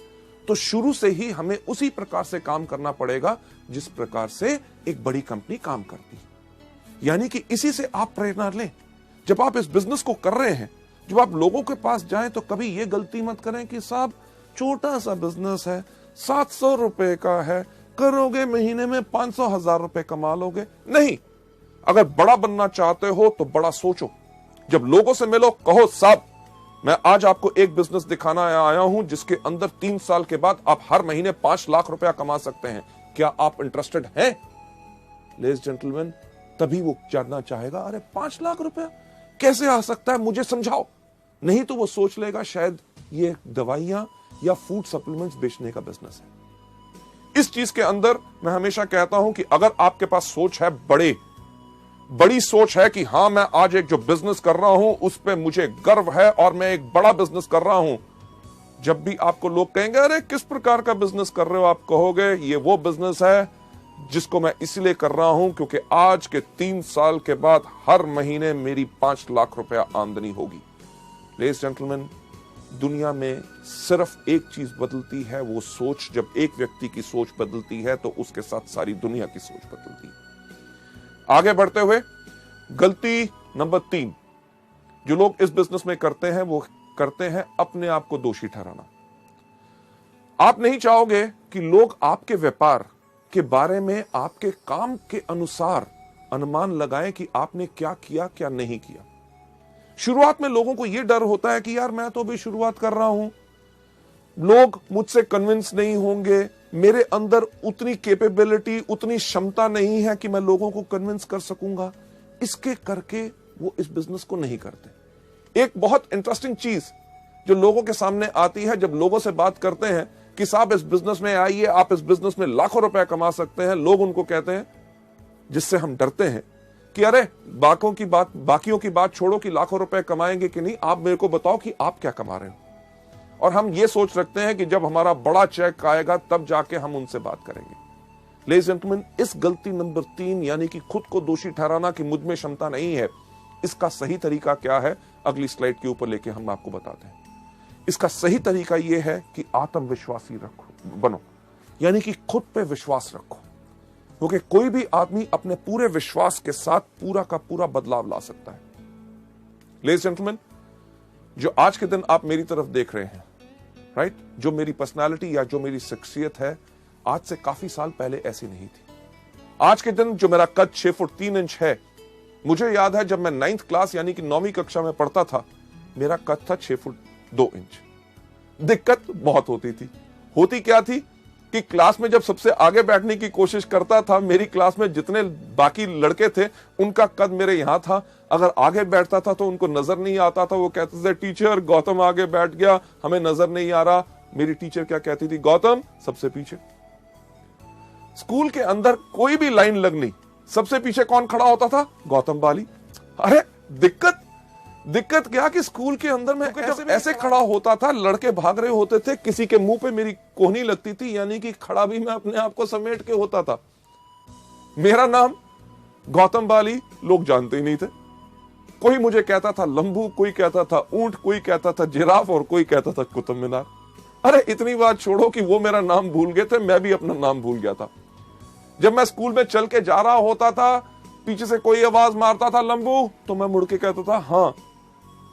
तो शुरू से ही हमें उसी प्रकार से काम करना पड़ेगा जिस प्रकार से एक बड़ी कंपनी काम करती है। यानी कि इसी से आप प्रेरणा लें। जब आप इस बिजनेस को कर रहे हैं, जब आप लोगों के पास जाएं तो कभी यह गलती मत करें कि साहब छोटा सा बिजनेस है, 700 रुपए का है, करोगे महीने में 500,000 रुपए कमा लोगे। नहीं, अगर बड़ा बनना चाहते हो तो बड़ा सोचो। जब लोगों से मिलो, कहो साहब मैं आज आपको एक बिजनेस दिखाना आया हूं जिसके अंदर 3 साल के बाद आप हर महीने 5 लाख रुपया कमा सकते हैं, क्या आप इंटरेस्टेड हैं? लेडीज जेंटलमैन, तभी वो जानना चाहेगा, अरे 5 लाख रुपया कैसे आ सकता है, मुझे समझाओ। नहीं तो वो सोच लेगा शायद ये दवाइयां या फूड सप्लीमेंट्स बेचने का बिजनेस है। इस चीज के अंदर मैं हमेशा कहता हूं कि अगर आपके पास सोच है, बड़ी सोच है कि हां मैं आज एक जो बिजनेस कर रहा हूं उस पे मुझे गर्व है और मैं एक बड़ा बिजनेस कर रहा हूं, जब भी आपको लोग कहेंगे अरे किस प्रकार का बिजनेस कर रहे हो, आप कहोगे ये वो बिजनेस है जिसको मैं इसलिए कर रहा हूं क्योंकि आज के 3 साल के बाद हर महीने मेरी 5 लाख रुपया आमदनी होगी। लेडीज जेंटलमैन, दुनिया में सिर्फ एक चीज बदलती है, वो सोच। जब एक व्यक्ति की सोच बदलती है तो उसके साथ सारी दुनिया की सोच बदलती है। आगे बढ़ते हुए गलती नंबर 3 जो लोग इस बिजनेस में करते हैं, वो करते हैं अपने आप को दोषी ठहराना। आप नहीं चाहोगे कि लोग आपके व्यापार के बारे में आपके काम के अनुसार अनुमान लगाएं कि आपने क्या किया क्या नहीं किया। शुरुआत में लोगों को यह डर होता है कि यार मैं तो अभी शुरुआत कर रहा हूं, लोग मुझसे कन्विंस नहीं होंगे, मेरे अंदर उतनी कैपेबिलिटी, उतनी क्षमता नहीं है कि मैं लोगों को कन्विंस कर सकूंगा। इसके करके वो इस बिजनेस को नहीं करते। एक बहुत इंटरेस्टिंग चीज जो लोगों के सामने आती है, जब लोगों से बात करते हैं कि साहब इस बिजनेस में आइए, आप इस बिजनेस में लाखों रुपए कमा सकते हैं, लोग उनको कहते हैं, जिससे हम डरते हैं कि अरे बाकियों की बात छोड़ो कि लाखों रुपए कमाएंगे कि नहीं, आप मेरे को बताओ कि आप क्या कमा रहे हो। और हम ये सोच रखते हैं कि जब हमारा बड़ा चेक आएगा तब जाके हम उनसे बात करेंगे। लेडीज एंड जेंटलमैन, इस गलती नंबर 3 यानी कि खुद को दोषी ठहराना कि मुझ में क्षमता नहीं है, इसका सही तरीका क्या है अगली स्लाइड के ऊपर लेके हम आपको बताते हैं। इसका सही तरीका यह है कि आत्मविश्वासी बनो, यानी कि खुद पे विश्वास रखो, क्योंकि कोई भी आदमी अपने पूरे विश्वास के साथ पूरा का पूरा बदलाव ला सकता है। लेडीज एंड जेंटलमैन, जो आज के दिन आप मेरी तरफ देख रहे हैं, राइट, जो मेरी पर्सनालिटी या जो मेरी शख्सियत है, आज से काफी साल पहले ऐसी नहीं थी। आज के दिन जो मेरा कद 6 फुट 3 इंच है, मुझे याद है जब मैं 9th क्लास यानी कि 9वीं कक्षा में पढ़ता था, मेरा कद था 6 फुट 2 इंच। दिक्कत बहुत होती थी। होती क्या थी कि क्लास में जब सबसे आगे बैठने की कोशिश करता था, मेरी क्लास में जितने बाकी लड़के थे उनका कद मेरे यहां था, अगर आगे बैठता था तो उनको नजर नहीं आता था। वो कहते थे टीचर गौतम आगे बैठ गया, हमें नजर नहीं आ रहा। मेरी टीचर क्या कहती थी, गौतम सबसे पीछे। स्कूल के अंदर कोई भी लाइन लगनी, सबसे पीछे कौन खड़ा होता था, गौतम बाली। अरे दिक्कत क्या कि स्कूल के अंदर में ऐसे खड़ा होता था, लड़के भाग रहे होते थे, किसी के मुंह पे मेरी कोहनी लगती थी, यानी कि खड़ा भी मैं अपने आप को समेट के होता था। मेरा नाम गौतम बाली लोग जानते ही नहीं थे। कोई मुझे कहता था लंबू, कोई कहता था ऊंट, कोई कहता था जिराफ और कोई कहता था कुतुब मीनार। अरे इतनी बात छोड़ो कि वो मेरा नाम भूल गए थे, मैं भी अपना नाम भूल गया था। जब मैं स्कूल में चल के जा रहा होता था, पीछे से कोई आवाज मारता था लंबू, तो मैं मुड़ के कहता था हाँ।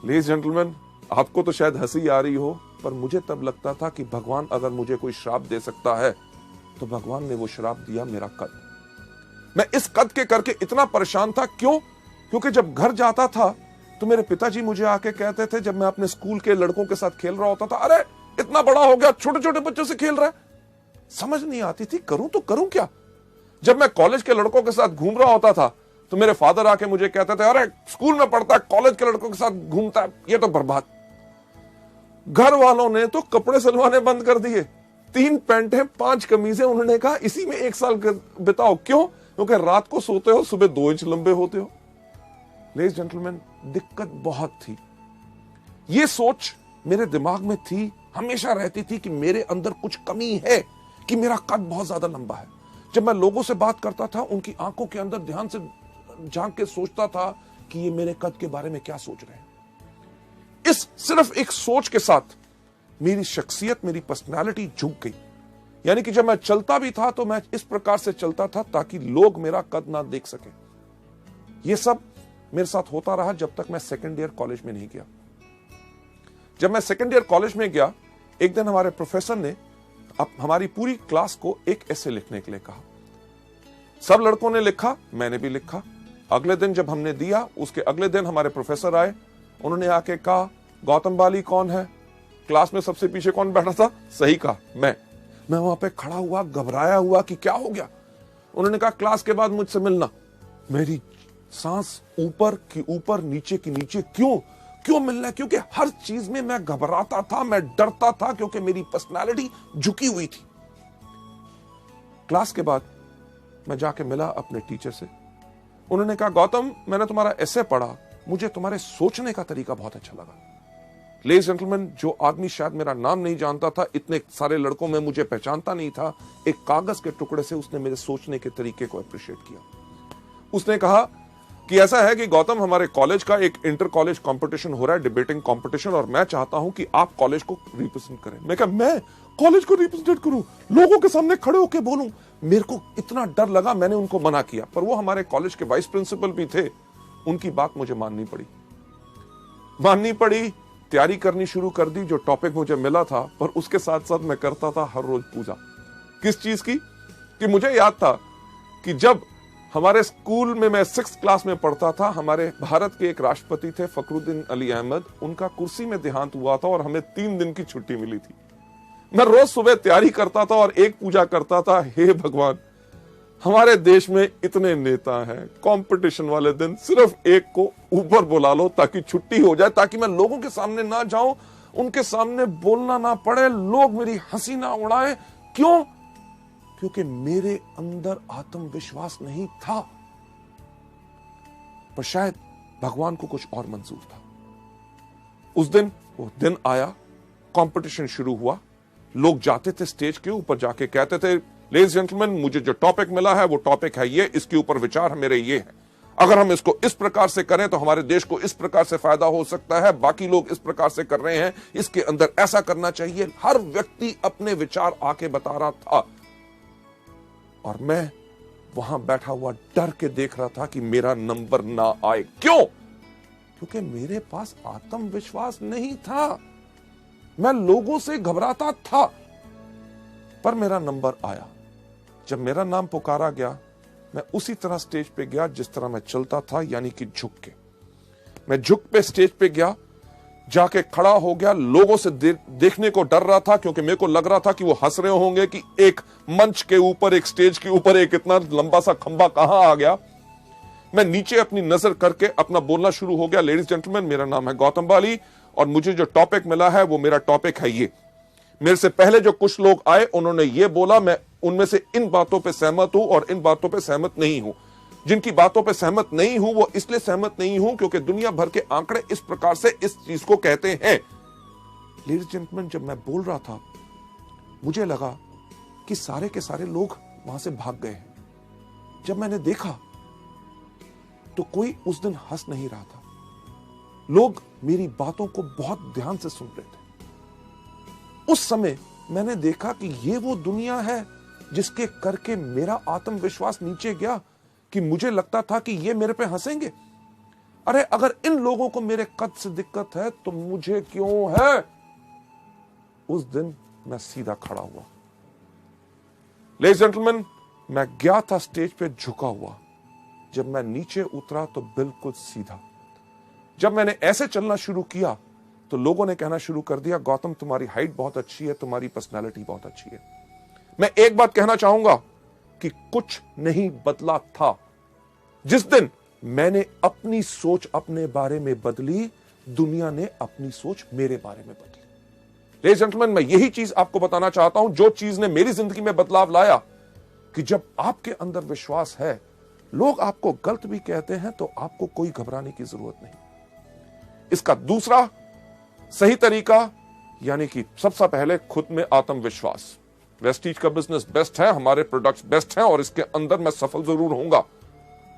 लेडीज जेंटलमैन, आपको तो शायद हंसी आ रही हो, पर मुझे तब लगता था कि भगवान अगर मुझे कोई श्राप दे सकता है तो भगवान ने वो श्राप दिया मेरा कद। मैं इस कद के करके इतना परेशान था। क्यों? क्योंकि जब घर जाता था तो मेरे पिताजी मुझे आके कहते थे, जब मैं अपने स्कूल के लड़कों के साथ खेल रहा होता था, अरे इतना बड़ा हो गया, छोटे छोटे बच्चों से खेल रहा है। समझ नहीं आती थी करूं तो करूं क्या। जब मैं कॉलेज के लड़कों के साथ घूम रहा होता था तो मेरे फादर आके मुझे कहते थे, अरे स्कूल में पढ़ता है, कॉलेज के लड़कों के साथ घूमता है, ये तो बर्बाद। घर वालों ने तो कपड़े सिलवाने बंद कर दिए। 3 पैंटें 5 कमीजें, उन्होंने कहा इसी में 1 साल बिताओ। क्यों? क्योंकि रात को सोते हो, सुबह 2 इंच लंबे होते हो। लेडीज जेंटलमैन, दिक्कत बहुत थी। ये सोच मेरे दिमाग में थी, हमेशा रहती थी कि मेरे अंदर कुछ कमी है, कि मेरा कद बहुत ज्यादा लंबा है। जब मैं लोगों से बात करता था, उनकी आंखों के अंदर ध्यान से झांक के सोचता था कि ये मेरे कद के बारे में क्या सोच रहे हैं। इस सिर्फ एक सोच के साथ मेरी शख्सियत, मेरी पर्सनालिटी झुक गई। यानी कि जब मैं चलता भी था तो मैं इस प्रकार से चलता था ताकि लोग मेरा कद ना देख सके। यह सब मेरे साथ होता रहा जब तक मैं सेकेंड ईयर कॉलेज में नहीं गया। जब मैं सेकेंड ईयर कॉलेज में गया, एक दिन हमारे प्रोफेसर ने हमारी पूरी क्लास को एक ऐसे लिखने के लिए कहा। सब लड़कों ने लिखा, मैंने भी लिखा। अगले दिन जब हमने दिया, उसके अगले दिन हमारे प्रोफेसर आए। उन्होंने आके कहा, गौतम बाली कौन है? क्लास में सबसे पीछे कौन बैठा था? सही कहा, मैं वहां पे खड़ा हुआ, घबराया हुआ कि क्या हो गया। उन्होंने कहा, क्लास के बाद मुझसे मिलना। मेरी सांस ऊपर की ऊपर, नीचे की नीचे। क्यों मिलना? क्योंकि हर चीज में मैं घबराता था, मैं डरता था, क्योंकि मेरी पर्सनालिटी झुकी हुई थी। क्लास के बाद मैं जाके मिला अपने टीचर से। उन्होंने कहा, गौतम, मैंने तुम्हारा एसे पढ़ा, मुझे तुम्हारे सोचने का तरीका बहुत अच्छा लगा। लेडीज जेंटलमैन, जो आदमी शायद मेरा नाम नहीं जानता था, इतने सारे लड़कों में मुझे पहचानता नहीं था, एक कागज के टुकड़े से उसने मेरे सोचने के तरीके को अप्रिशिएट किया। उसने कहा कि ऐसा है कि गौतम, हमारे कॉलेज का एक इंटर कॉलेज कंपटीशन हो रहा है, डिबेटिंग कंपटीशन, और मैं चाहता हूं कि आप कॉलेज को रिप्रेजेंट करें। मैं कहा, मैं कॉलेज को रिप्रेजेंट करूं, लोगों के सामने खड़े होकर बोलूं? मेरे को इतना डर लगा, मैंने उनको मना किया। पर वो हमारे कॉलेज के वाइस प्रिंसिपल भी थे, उनकी बात मुझे माननी पड़ी। तैयारी करनी शुरू कर दी, जो टॉपिक मुझे मिला था। पर उसके साथ साथ मैं करता था हर रोज पूजा। किस चीज की? कि मुझे याद था कि जब हमारे स्कूल में मैं 6th क्लास में पढ़ता था, हमारे भारत के एक राष्ट्रपति थे फखरुद्दीन अली अहमद, उनका कुर्सी में देहांत हुआ था और हमें 3 दिन की छुट्टी मिली थी। मैं रोज सुबह तैयारी करता था और एक पूजा करता था, हे भगवान, हमारे देश में इतने नेता हैं, कंपटीशन वाले दिन सिर्फ एक को ऊपर बुला लो ताकि छुट्टी हो जाए, ताकि मैं लोगों के सामने ना जाऊं, उनके सामने बोलना ना पड़े, लोग मेरी हंसी ना उड़ाएं। क्यों? क्योंकि मेरे अंदर आत्मविश्वास नहीं था। पर शायद भगवान को कुछ और मंजूर था। उस दिन वो दिन आया, कंपटीशन शुरू हुआ। लोग जाते थे स्टेज के ऊपर, जाके कहते थे, लेडीज जेंटलमैन, मुझे जो टॉपिक मिला है वो टॉपिक है ये, इसके ऊपर विचार मेरे ये है। अगर हम इसको इस प्रकार से करें तो हमारे देश को इस प्रकार से फायदा हो सकता है, बाकी लोग इस प्रकार से कर रहे हैं, इसके अंदर ऐसा करना चाहिए। हर व्यक्ति अपने विचार आके बता रहा था और मैं वहां बैठा हुआ डर के देख रहा था कि मेरा नंबर ना आए। क्यों? क्योंकि मेरे पास आत्मविश्वास नहीं था, मैं लोगों से घबराता था। पर मेरा नंबर आया। जब मेरा नाम पुकारा गया, मैं उसी तरह स्टेज पे गया जिस तरह मैं चलता था, यानी कि झुक के। मैं झुक पे स्टेज पे गया, जाके खड़ा हो गया। लोगों से देखने को डर रहा था, क्योंकि मेरे को लग रहा था कि वो हंस रहे होंगे कि एक मंच के ऊपर, एक स्टेज के ऊपर एक इतना लंबा सा खंबा कहां आ गया। मैं नीचे अपनी नजर करके अपना बोलना शुरू हो गया। लेडीज जेंटलमैन, मेरा नाम है गौतम बाली और मुझे जो टॉपिक मिला है वो मेरा टॉपिक है ये। मेरे से पहले जो कुछ लोग आए, उन्होंने ये बोला, मैं उनमें से इन बातों पे सहमत हूं और इन बातों पे सहमत नहीं हूं। जिनकी बातों पे सहमत नहीं हूं, वो इसलिए सहमत नहीं हूं क्योंकि दुनिया भर के आंकड़े इस प्रकार से इस चीज को कहते हैं। लेडीज जेंटलमैन, जब मैं बोल रहा था, मुझे लगा कि सारे के सारे लोग वहां से भाग गए हैं। जब मैंने देखा तो कोई उस दिन हंस नहीं रहा था। लोग मेरी बातों को बहुत ध्यान से सुन रहे थे। उस समय मैंने देखा कि ये वो दुनिया है जिसके करके मेरा आत्मविश्वास नीचे गया, कि मुझे लगता था कि ये मेरे पे हंसेंगे। अरे अगर इन लोगों को मेरे कद से दिक्कत है तो मुझे क्यों है? उस दिन मैं सीधा खड़ा हुआ। लेडीज जेंटलमैन, मैं गया था स्टेज पे झुका हुआ। जब मैं नीचे उतरा तो बिल्कुल सीधा। जब मैंने ऐसे चलना शुरू किया तो लोगों ने कहना शुरू कर दिया, गौतम तुम्हारी हाइट बहुत अच्छी है, तुम्हारी पर्सनालिटी बहुत अच्छी है। मैं एक बात कहना चाहूंगा कि कुछ नहीं बदला था। जिस दिन मैंने अपनी सोच अपने बारे में बदली, दुनिया ने अपनी सोच मेरे बारे में बदली। लेडीज जेंटलमैन, मैं यही चीज आपको बताना चाहता हूं, जो चीज ने मेरी जिंदगी में बदलाव लाया, कि जब आपके अंदर विश्वास है, लोग आपको गलत भी कहते हैं तो आपको कोई घबराने की जरूरत नहीं। इसका दूसरा सही तरीका, यानी कि सबसे पहले खुद में आत्मविश्वास। वेस्टीज का बिजनेस बेस्ट है, हमारे प्रोडक्ट्स बेस्ट हैं और इसके अंदर मैं सफल जरूर होऊंगा।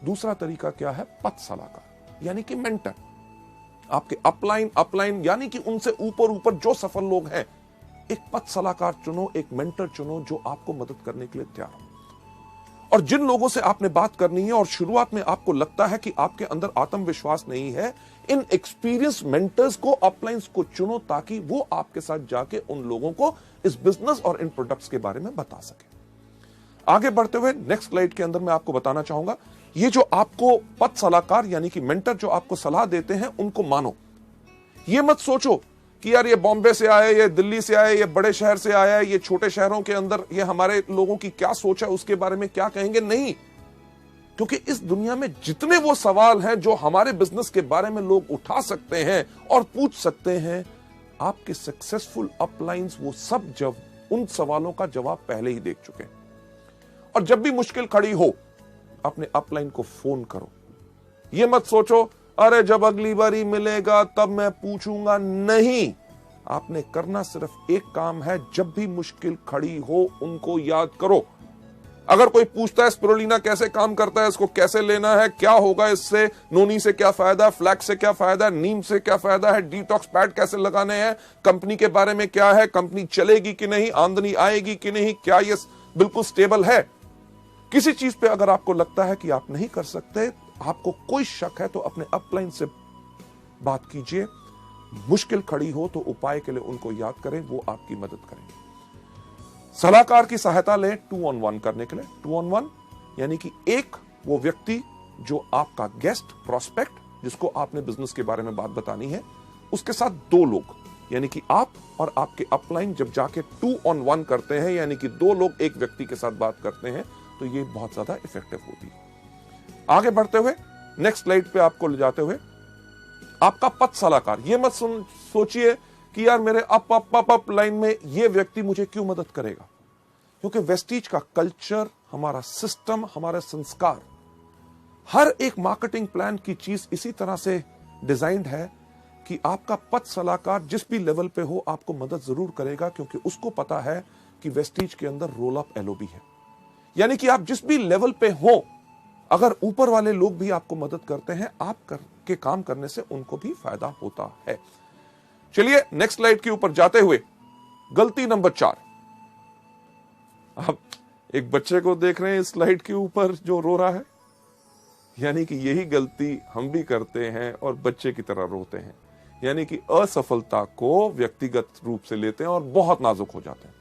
दूसरा तरीका क्या है? पथ सलाहकार, यानी कि मेंटर। आपके अपलाइन यानी कि उनसे ऊपर जो सफल लोग हैं, एक पथ सलाहकार चुनो, एक मेंटर चुनो जो आपको मदद करने के लिए तैयार हो। और जिन लोगों से आपने बात करनी है और शुरुआत में आपको लगता है कि आपके अंदर आत्मविश्वास नहीं है, इन एक्सपीरियंस मेंटर्स को, अपलाइंस को चुनो, ताकि वो आपके साथ जाके उन लोगों को इस बिजनेस और इन प्रोडक्ट्स के बारे में बता सके। आगे बढ़ते हुए नेक्स्ट स्लाइड के अंदर मैं आपको बताना चाहूंगा, ये जो आपको पथ सलाहकार यानी कि मेंटर जो आपको सलाह देते हैं, उनको मानो। ये मत सोचो कि यार ये बॉम्बे से आए, ये दिल्ली से आए, ये बड़े शहर से आया है, ये छोटे शहरों के अंदर ये हमारे लोगों की क्या सोच है, उसके बारे में क्या कहेंगे। नहीं, क्योंकि इस दुनिया में जितने वो सवाल हैं जो हमारे बिजनेस के बारे में लोग उठा सकते हैं और पूछ सकते हैं, आपके सक्सेसफुल अपलाइंस वो सब जब उन सवालों का जवाब पहले ही देख चुके हैं। और जब भी मुश्किल खड़ी हो, अपने अपलाइन को फोन करो। ये मत सोचो अरे जब अगली बारी मिलेगा तब मैं पूछूंगा। नहीं, आपने करना सिर्फ एक काम है, जब भी मुश्किल खड़ी हो उनको याद करो। अगर कोई पूछता है स्पिरुलिना कैसे काम करता है, इसको कैसे लेना है, क्या होगा इससे, नोनी से क्या फायदा, फ्लैक्स से क्या फायदा, नीम से क्या फायदा है, डिटॉक्स पैड कैसे लगाने हैं, कंपनी के बारे में क्या है, कंपनी चलेगी कि नहीं, आमदनी आएगी कि नहीं, क्या ये बिल्कुल स्टेबल है, किसी चीज पे अगर आपको लगता है कि आप नहीं कर सकते, आपको कोई शक है, तो अपने अपलाइन से बात कीजिए। मुश्किल खड़ी हो तो उपाय के लिए उनको याद करें, वो आपकी मदद करेंगे। सलाहकार की सहायता लें 2-on-1 करने के लिए। 2-on-1 यानी कि एक वो व्यक्ति जो आपका गेस्ट प्रोस्पेक्ट, जिसको आपने बिजनेस के बारे में बात बतानी है, उसके साथ 2 लोग, यानी कि आप और आपके अपलाइन जब जाके 2-on-1 करते हैं, यानी कि 2 लोग एक व्यक्ति के साथ बात करते हैं, तो ये बहुत ज्यादा इफेक्टिव होती है। आगे बढ़ते हुए नेक्स्ट स्लाइड पे आपको ले जाते हुए, आपका पथ सलाहकार। ये मत सोचिए कि यार मेरे अप लाइन में ये व्यक्ति मुझे क्यों मदद करेगा, क्योंकि वेस्टीज का कल्चर, हमारा सिस्टम, हमारे संस्कार, हर एक मार्केटिंग प्लान की चीज इसी तरह से डिजाइंड है कि आपका पथ सलाहकार जिस भी लेवल पे हो आपको मदद जरूर करेगा, क्योंकि उसको पता है कि वेस्टीज के अंदर रोल अप एलओबी है। यानी कि आप जिस भी लेवल पे हो, अगर ऊपर वाले लोग भी आपको मदद करते हैं, आप के काम करने से उनको भी फायदा होता है। चलिए नेक्स्ट स्लाइड के ऊपर जाते हुए, गलती नंबर 4। आप एक बच्चे को देख रहे हैं इस स्लाइड के ऊपर जो रो रहा है, यानी कि यही गलती हम भी करते हैं और बच्चे की तरह रोते हैं, यानी कि असफलता को व्यक्तिगत रूप से लेते हैं और बहुत नाजुक हो जाते हैं।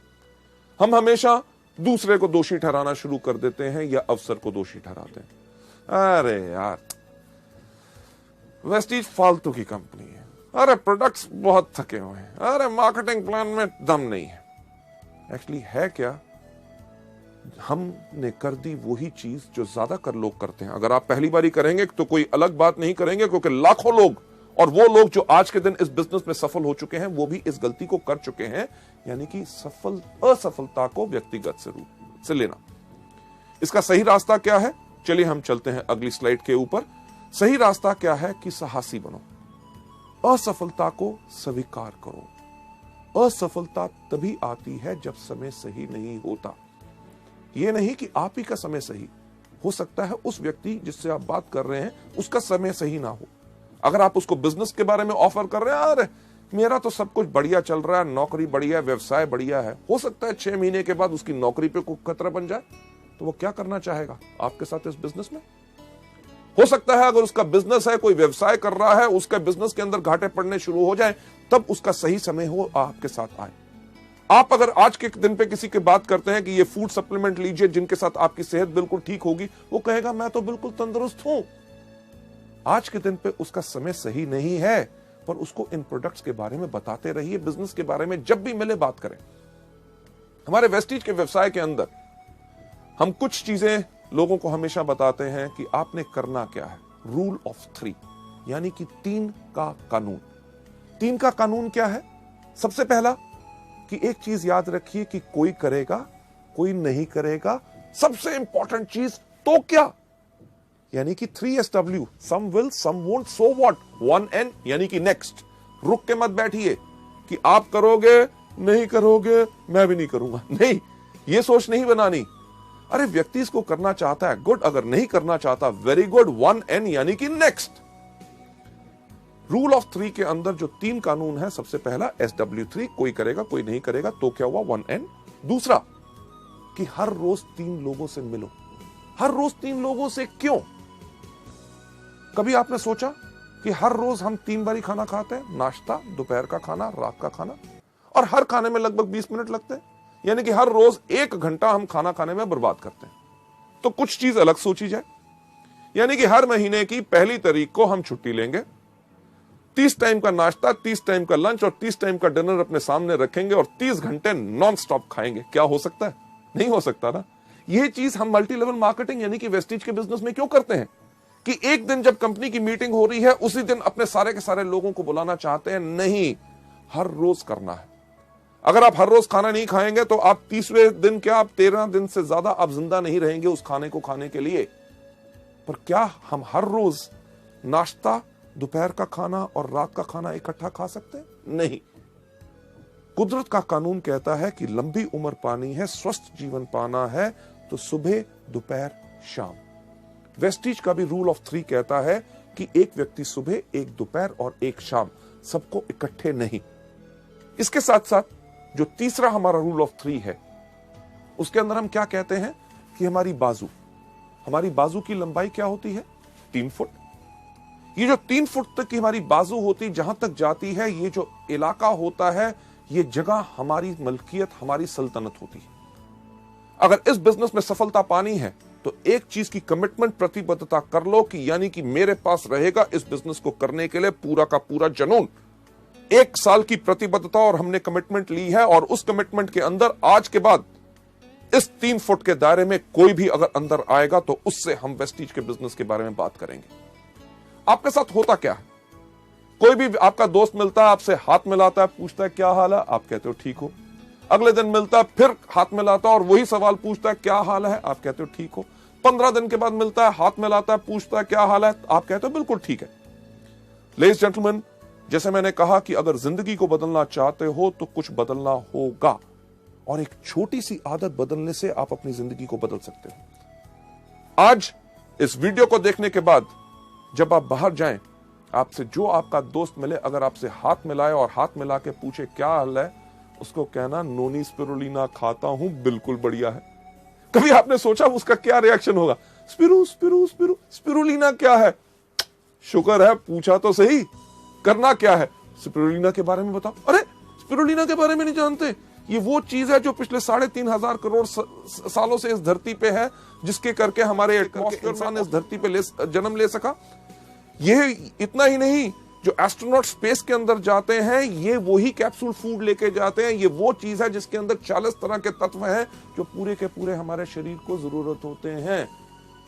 हम हमेशा दूसरे को दोषी ठहराना शुरू कर देते हैं या अवसर को दोषी ठहराते हैं। अरे यार वेस्टीज फालतू की कंपनी है, अरे प्रोडक्ट्स बहुत थके हुए हैं, अरे मार्केटिंग प्लान में दम नहीं है। एक्चुअली है क्या, हमने कर दी वही चीज जो ज्यादातर लोग करते हैं। अगर आप पहली बारी करेंगे तो कोई अलग बात नहीं करेंगे, क्योंकि लाखों लोग और वो लोग जो आज के दिन इस बिजनेस में सफल हो चुके हैं, वो भी इस गलती को कर चुके हैं, यानी कि असफलता को व्यक्तिगत रूप से लेना। इसका सही रास्ता क्या है, चलिए हम चलते हैं अगली स्लाइड के ऊपर। सही रास्ता क्या है कि साहसी बनो, असफलता को स्वीकार करो। असफलता तभी आती है जब समय सही नहीं होता। यह नहीं कि आप ही का समय सही हो सकता है, उस व्यक्ति जिससे आप बात कर रहे हैं उसका समय सही ना हो। अगर आप उसको बिजनेस के बारे में ऑफर कर रहे हैं, अरे मेरा तो सब कुछ बढ़िया चल रहा है, नौकरी बढ़िया है, व्यवसाय बढ़िया है, हो सकता है 6 महीने के बाद उसकी नौकरी पे कोई खतरा बन जाए, तो वो क्या करना चाहेगा आपके साथ इस बिजनेस में। हो सकता है अगर उसका बिजनेस है, कोई व्यवसाय कर रहा है, उसके बिजनेस के अंदर घाटे पड़ने शुरू हो जाए, तब उसका सही समय हो आपके साथ आए। आप अगर आज के दिन पे किसी की बात करते हैं कि ये फूड सप्लीमेंट लीजिए जिनके साथ आपकी सेहत बिल्कुल ठीक होगी, वो कहेगा मैं तो बिल्कुल तंदुरुस्त हूं। आज के दिन पे उसका समय सही नहीं है, पर उसको इन प्रोडक्ट्स के बारे में बताते रहिए, बिजनेस के बारे में जब भी मिले बात करें। हमारे वेस्टीज के व्यवसाय के अंदर हम कुछ चीजें लोगों को हमेशा बताते हैं कि आपने करना क्या है। रूल ऑफ 3, यानी कि 3 का कानून। 3 का कानून क्या है? सबसे पहला कि एक चीज याद रखिए कि कोई करेगा, कोई नहीं करेगा। सबसे इंपॉर्टेंट चीज तो क्या, यानी कि 3SW, some will some won't so what, 1N यानी कि नेक्स्ट। रुक के मत बैठिए कि आप करोगे, नहीं करोगे, मैं भी नहीं करूंगा। नहीं, ये सोच नहीं बनानी। अरे व्यक्ति इसको करना चाहता है, गुड। अगर नहीं करना चाहता, वेरी गुड, 1N यानी कि नेक्स्ट। रूल ऑफ 3 के अंदर जो 3 कानून है, सबसे पहला SW3, कोई करेगा, कोई नहीं करेगा, तो क्या हुआ, 1N। दूसरा कि हर रोज 3 लोगों से मिलो। हर रोज 3 लोगों से क्यों? कभी आपने सोचा कि हर रोज हम 3 बार ही खाना खाते हैं, नाश्ता, दोपहर का खाना, रात का खाना, और हर खाने में लगभग 20 मिनट लगते हैं, यानी कि हर रोज 1 घंटा हम खाना खाने में बर्बाद करते हैं। तो कुछ चीज अलग सोची जाए, यानी कि हर महीने की पहली तारीख को हम छुट्टी लेंगे, 30 टाइम का नाश्ता, 30 टाइम का लंच और 30 टाइम का डिनर अपने सामने रखेंगे और 30 घंटे नॉन स्टॉप खाएंगे। क्या हो सकता है? नहीं हो सकता ना। यह चीज हम मल्टी लेवल मार्केटिंग यानी कि वेस्टीज के बिजनेस में क्यों करते हैं कि एक दिन जब कंपनी की मीटिंग हो रही है, उसी दिन अपने सारे के सारे लोगों को बुलाना चाहते हैं? नहीं, हर रोज करना है। अगर आप हर रोज खाना नहीं खाएंगे तो आप 30वें दिन क्या, आप 13 दिन से ज्यादा आप जिंदा नहीं रहेंगे उस खाने को खाने के लिए। पर क्या हम हर रोज नाश्ता, दोपहर का खाना और रात का खाना इकट्ठा खा सकते हैं? नहीं। कुदरत का कानून कहता है कि लंबी उम्र पानी है, स्वस्थ जीवन पाना है, तो सुबह, दोपहर, शाम। वेस्टीज का भी रूल ऑफ 3 कहता है कि एक व्यक्ति सुबह, एक दोपहर और एक शाम, सबको इकट्ठे नहीं। इसके साथ साथ जो तीसरा हमारा रूल ऑफ 3 है, उसके अंदर हम क्या कहते हैं कि हमारी बाजू की लंबाई क्या होती है? 3 फुट। ये जो 3 फुट तक की हमारी बाजू होती, जहां तक जाती है, ये जो इलाका होता है, ये जगह हमारी मलकियत, हमारी सल्तनत होती है। अगर इस बिजनेस में सफलता पानी है तो एक चीज की कमिटमेंट, प्रतिबद्धता कर लो कि यानी कि मेरे पास रहेगा इस बिजनेस को करने के लिए पूरा का पूरा जुनून। 1 साल की प्रतिबद्धता और हमने कमिटमेंट ली है, और उस कमिटमेंट के अंदर आज के बाद इस 3 फुट के दायरे में कोई भी अगर अंदर आएगा तो उससे हम वेस्टीज के बिजनेस के बारे में बात करेंगे। आपके साथ होता क्या है? कोई भी आपका दोस्त मिलता है, आपसे हाथ मिलाता है, पूछता है क्या हाल है, आप कहते हो ठीक हो। अगले दिन मिलता है, फिर हाथ मिलाता है और वही सवाल पूछता है क्या हाल है, आप कहते हो ठीक हो। 15 दिन के बाद मिलता है, हाथ मिलाता है, पूछता है क्या हाल है, आप कहते हो बिल्कुल ठीक है। लेडीज जेंटलमैन, जैसे मैंने कहा कि अगर जिंदगी को बदलना चाहते हो तो कुछ बदलना होगा, और एक छोटी सी आदत बदलने से आप अपनी जिंदगी को बदल सकते हो। आज इस वीडियो को देखने के बाद जब आप बाहर जाएं, आपसे जो आपका दोस्त मिले, अगर आपसे हाथ मिलाए और हाथ मिला के पूछे क्या हाल है, उसको कहना नोनी स्पिरुलिना खाता हूं, बिल्कुल बढ़िया है। कभी आपने सोचा उसका क्या रिएक्शन होगा? स्पिरुलिना क्या है? शुक्र है पूछा तो सही, करना क्या है? स्पिरुलिना के बारे में बताओ। अरे स्पिरुलिना के बारे में नहीं जानते? ये वो चीज है जो पिछले 3.5 करोड़ सालों से इस धरती पे है, जिसके करके हमारे इंसान इस धरती पे जन्म ले सका। ये इतना ही नहीं, जो एस्ट्रोनॉट स्पेस के अंदर जाते हैं, ये वही कैप्सूल फूड लेके जाते हैं। ये वो चीज है जिसके अंदर 40 तरह के तत्व हैं जो पूरे के पूरे हमारे शरीर को जरूरत होते हैं।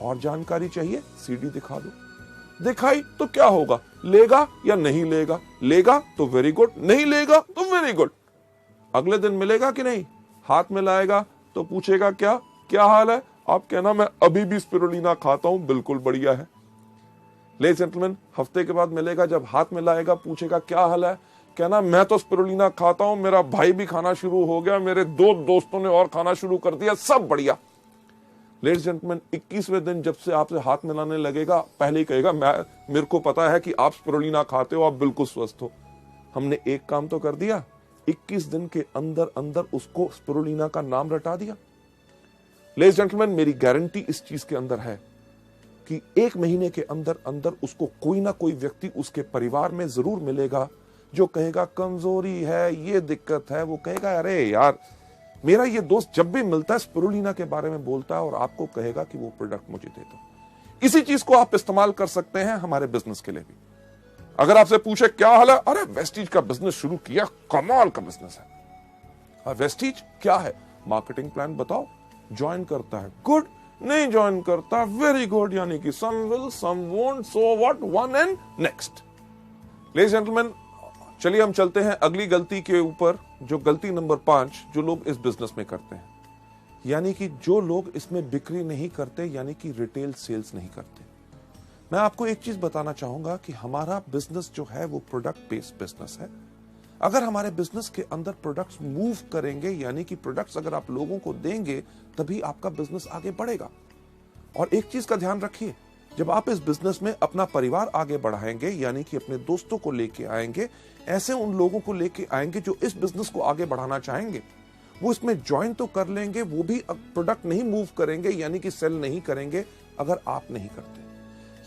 और जानकारी चाहिए? सीडी दिखा दो। दिखाई तो क्या होगा? लेगा या नहीं लेगा? लेगा तो वेरी गुड, नहीं लेगा तो वेरी गुड। अगले दिन मिलेगा कि नहीं? हाथ मिलाएगा तो पूछेगा क्या हाल है? आप कहना मैं अभी भी स्पिरुलिना खाता हूं, बिल्कुल बढ़िया है। लेडीज जेंटलमैन, हफ्ते के बाद मिलेगा, जब हाथ मिलाएगा पूछेगा क्या हाल है, कहना मैं तो स्पिरुलिना खाता हूं, मेरा भाई भी खाना शुरू हो गया, मेरे 2 दोस्तों ने और खाना शुरू कर दिया, सब बढ़िया। लेडीज जेंटलमैन, 21वें दिन जब से आपसे हाथ मिलाने लगेगा, पहले ही कहेगा मेरे को पता है कि आप स्पिरुलिना खाते हो, आप बिल्कुल स्वस्थ हो। हमने एक काम तो कर दिया, 21 दिन के अंदर अंदर उसको स्पिरुलिना का नाम रटा दिया। लेडीज जेंटलमैन, मेरी गारंटी इस चीज के अंदर है कि 1 महीने के अंदर अंदर उसको कोई ना कोई व्यक्ति उसके परिवार में जरूर मिलेगा जो कहेगा कमजोरी है, ये दिक्कत है। वो कहेगा अरे यार, मेरा ये दोस्त जब भी मिलता है स्पिरुलिना के बारे में बोलता है, और आपको कहेगा कि वो प्रोडक्ट मुझे दे दो। इसी चीज को आप इस्तेमाल कर सकते हैं हमारे बिजनेस के लिए भी। अगर आपसे पूछे क्या हाल है, अरे वेस्टीज का बिजनेस शुरू किया, कमाल का बिजनेस है। और वेस्टीज क्या है? मार्केटिंग प्लान बताओ, ज्वाइन करता है, गुड। नहीं ज्वाइन करता, वेरी गुड, यानी कि some will some won't, so what, one and next. Ladies gentleman, चलिए हम चलते हैं अगली गलती के ऊपर, जो गलती नंबर 5 जो लोग इस बिजनेस में करते हैं, यानी कि जो लोग इसमें बिक्री नहीं करते, यानी कि रिटेल सेल्स नहीं करते। मैं आपको एक चीज बताना चाहूंगा कि हमारा बिजनेस जो है वो प्रोडक्ट बेस्ड बिजनेस है। अगर हमारे बिजनेस के अंदर प्रोडक्ट्स मूव करेंगे, यानी कि प्रोडक्ट्स अगर आप लोगों को देंगे, तभी आपका बिजनेस आगे बढ़ेगा। और एक चीज का ध्यान रखिए, जब आप इस बिजनेस में अपना परिवार आगे बढ़ाएंगे, यानी कि अपने दोस्तों को लेके आएंगे, ऐसे उन लोगों को लेके आएंगे जो इस बिजनेस को आगे बढ़ाना चाहेंगे, वो इसमें ज्वाइन तो कर लेंगे, वो भी प्रोडक्ट नहीं मूव करेंगे, यानी कि सेल नहीं करेंगे अगर आप नहीं करते।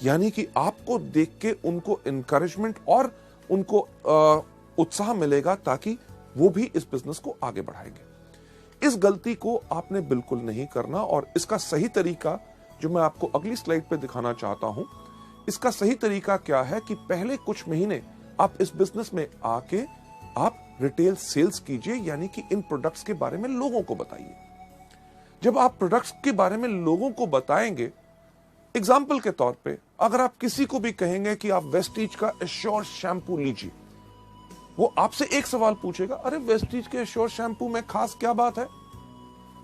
यानी कि आपको देख के उनको इंकरेजमेंट और उनको उत्साह मिलेगा, ताकि वो भी इस बिजनेस को आगे बढ़ाएंगे। इस गलती को आपने बिल्कुल नहीं करना, और इसका सही तरीका जो मैं आपको अगली स्लाइड पे दिखाना चाहता हूं, इसका सही तरीका क्या है कि पहले कुछ महीने आप इस बिजनेस में आके आप रिटेल सेल्स कीजिए, यानी कि इन प्रोडक्ट्स के बारे में लोगों को बताइए। जब आप प्रोडक्ट्स के बारे में लोगों को बताएंगे, एग्जाम्पल के तौर पे अगर आप किसी को भी कहेंगे कि आप वेस्टीज का एश्योर शैम्पू लीजिए, वो आपसे एक सवाल पूछेगा, अरे वेस्टीज के एश्योर शैम्पू में खास क्या बात है?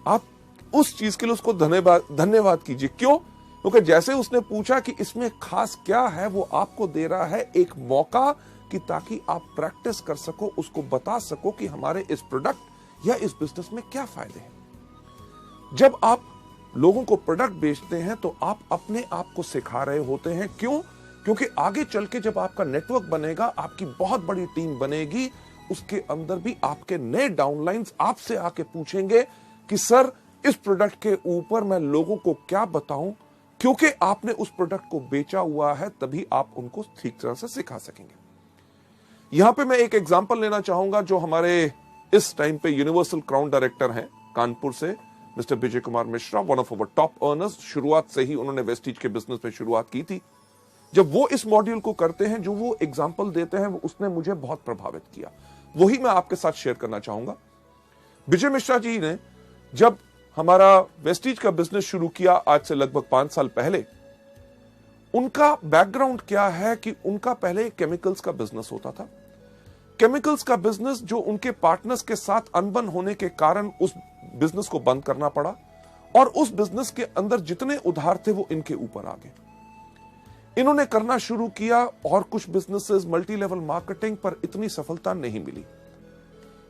आप उस चीज के लिए उसको धन्यवाद कीजिए। क्यों? क्योंकि जैसे उसने पूछा कि इसमें खास क्या है, वो आपको दे रहा है एक मौका कि ताकि आप प्रैक्टिस कर सको, उसको बता सको कि हमारे इस प्रोडक्ट या इस बिजनेस में क्या फायदे हैं। जब आप लोगों को प्रोडक्ट बेचते हैं तो आप अपने आप को सिखा रहे होते हैं। क्यों? क्योंकि आगे चल के जब आपका नेटवर्क बनेगा, आपकी बहुत बड़ी टीम बनेगी, उसके अंदर भी आपके नए डाउनलाइंस आपसे आके पूछेंगे कि सर इस प्रोडक्ट के ऊपर मैं लोगों को क्या बताऊं, क्योंकि आपने उस प्रोडक्ट को बेचा हुआ है, तभी आप उनको ठीक तरह से सिखा सकेंगे। यहां पे मैं एक एग्जांपल लेना चाहूंगा, जो हमारे इस टाइम पे यूनिवर्सल क्राउन डायरेक्टर हैं कानपुर से, mister Vijay Kumar Mishra, one of our top earners. शुरुआत से ही उन्होंने वेस्टीज के बिजनेस में शुरुआत की थी। जब वो इस मॉड्यूल को करते हैं, जो वो एग्जांपल देते हैं, उसने मुझे बहुत प्रभावित किया। वही मैं आपके साथ शेयर करना चाहूंगा। विजय मिश्रा जी ने जब हमारा वेस्टीज का बिजनेस शुरू किया, आज से लगभग 5 साल पहले, उनका बैकग्राउंड क्या है कि उनका पहले केमिकल्स का बिजनेस होता था। केमिकल्स का बिजनेस जो उनके पार्टनर्स के साथ अनबन होने के कारण उस बिजनेस को बंद करना पड़ा, और उस बिजनेस के अंदर जितने उधार थे वो इनके ऊपर आ गए। इन्होंने करना शुरू किया और कुछ बिजनेसेस, मल्टी लेवल मार्केटिंग, पर इतनी सफलता नहीं मिली।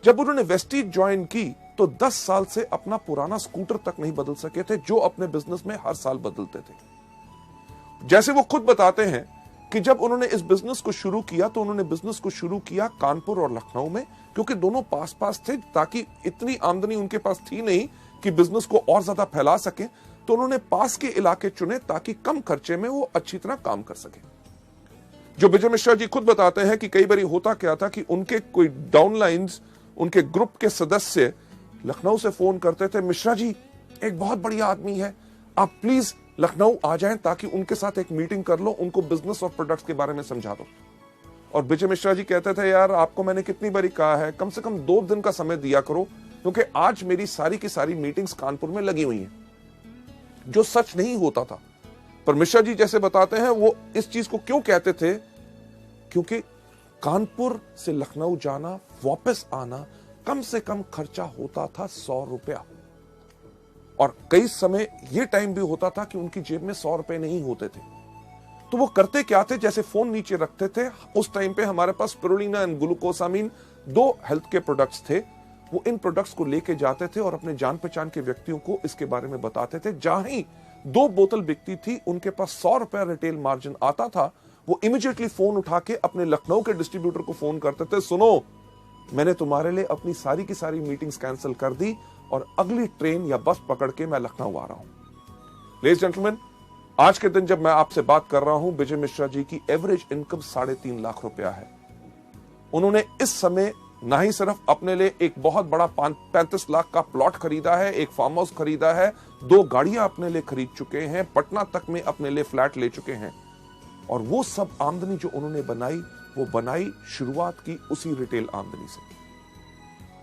जब उन्होंने वेस्टीज ज्वाइन की तो 10 साल से अपना पुराना स्कूटर तक नहीं बदल सके थे, जो अपने बिजनेस में हर साल बदलते थे। जैसे वो खुद बताते हैं कि जब उन्होंने इस बिजनेस को शुरू किया तो उन्होंने बिजनेस को शुरू किया कानपुर और लखनऊ में, क्योंकि दोनों पास पास थे, ताकि इतनी आमदनी उनके पास थी नहीं कि बिजनेस को और ज्यादा फैला सके। तो उन्होंने पास के इलाके चुने ताकि कम खर्चे में वो अच्छी तरह काम कर सके। जो विजय मिश्रा जी खुद बताते हैं कि कई बार होता क्या था कि उनके कोई डाउनलाइंस, उनके ग्रुप के सदस्य लखनऊ से फोन करते थे, मिश्रा जी एक बहुत बढ़िया आदमी है, आप प्लीज लखनऊ आ जाएं ताकि उनके साथ एक मीटिंग कर लो, उनको बिजनेस और प्रोडक्ट्स के बारे में समझा दो। और विजय मिश्रा जी कहते थे, यार आपको मैंने कितनी बारी कहा है, कम से कम 2 दिन का समय दिया करो, क्योंकि आज मेरी सारी की सारी मीटिंग्स कानपुर में लगी हुई हैं। जो सच नहीं होता था, पर मिश्रा जी जैसे बताते हैं, वो इस चीज को क्यों कहते थे, क्योंकि कानपुर से लखनऊ जाना, वापस आना, कम से कम खर्चा होता था 100 रुपया। और कई समय यह टाइम भी होता था कि उनकी जेब में 100 रुपए नहीं होते थे। तो वो करते क्या थे, जैसे फोन नीचे रखते थे, उस टाइम पे हमारे पास स्पिरुलिना एंड ग्लूकोसामीन 2 हेल्थ के प्रोडक्ट्स थे, वो इन प्रोडक्ट्स को लेके जाते थे और अपने जान पहचान के व्यक्तियों को इसके बारे में बताते थे। जहां ही 2 बोतल बिकती थी, उनके पास 100 रुपया रिटेल मार्जिन आता था, वो इमीडिएटली फोन उठा के अपने लखनऊ के डिस्ट्रीब्यूटर को फोन करते थे, सुनो मैंने तुम्हारे लिए अपनी सारी की सारी मीटिंग्स कैंसिल कर दी और अगली ट्रेन या बस पकड़ के मैं लखनऊ आ रहा हूं। लेडीज जेंटलमैन, आज के दिन जब मैं आपसे बात कर रहा हूं, विजय मिश्रा जी की एवरेज इनकम 3.5 लाख रुपया है। उन्होंने इस समय ना ही सिर्फ अपने लिए एक बहुत बड़ा 35 लाख का प्लॉट खरीदा है, एक फार्म हाउस खरीदा है, 2 गाड़ियां अपने लिए खरीद चुके हैं, पटना तक में अपने लिए फ्लैट ले चुके हैं। और वो सब आमदनी जो उन्होंने बनाई, वो बनाई शुरुआत की उसी रिटेल आमदनी से।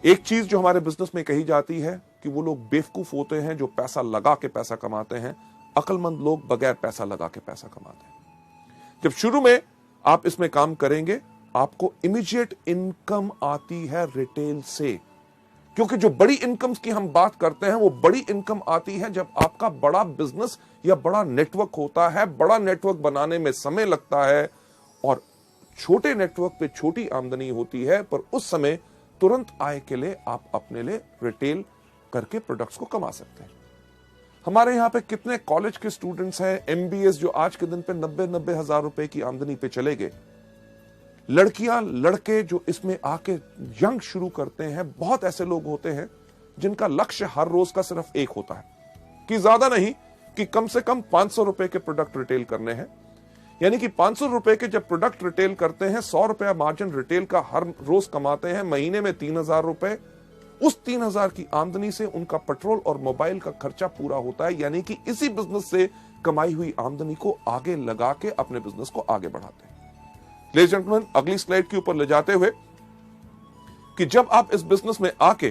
एक चीज जो हमारे बिजनेस में कही जाती है कि वो लोग बेवकूफ होते हैं जो पैसा लगा के पैसा कमाते हैं। अक्लमंद लोग बगैर पैसा लगा के पैसा कमाते हैं। जब शुरू में आप इसमें काम करेंगे, आपको इमीडिएट इनकम आती है रिटेल से, क्योंकि जो बड़ी इनकम्स की हम बात करते हैं वो बड़ी इनकम आती है जब आपका बड़ा बिजनेस या बड़ा नेटवर्क होता है। बड़ा नेटवर्क बनाने में समय लगता है और छोटे नेटवर्क पे छोटी आमदनी होती है, पर उस समय तुरंत आय के लिए आप अपने लिए रिटेल करके प्रोडक्ट्स को कमा सकते हैं। हमारे यहां पे कितने कॉलेज के स्टूडेंट्स हैं, एमबीएस, जो आज के दिन पे 90-90 हजार रुपए की आमदनी पे चले गए। लड़कियां लड़के जो इसमें आके यंग शुरू करते हैं, बहुत ऐसे लोग होते हैं जिनका लक्ष्य हर रोज का सिर्फ एक होता है कि ज्यादा नहीं, कि कम से कम 500 रुपए के प्रोडक्ट रिटेल करने हैं। यानी कि 500 रुपए के जब प्रोडक्ट रिटेल करते हैं, 100 रुपया मार्जिन रिटेल का हर रोज कमाते हैं, महीने में 3000 रुपए। उस 3000 की आमदनी से उनका पेट्रोल और मोबाइल का खर्चा पूरा होता है। यानी कि इसी बिजनेस से कमाई हुई आमदनी को आगे लगा के अपने बिजनेस को आगे बढ़ाते हैं। लेडीज एंड जेंटलमैन, अगली स्लाइड के ऊपर ले जाते हुए कि जब आप इस बिजनेस में आके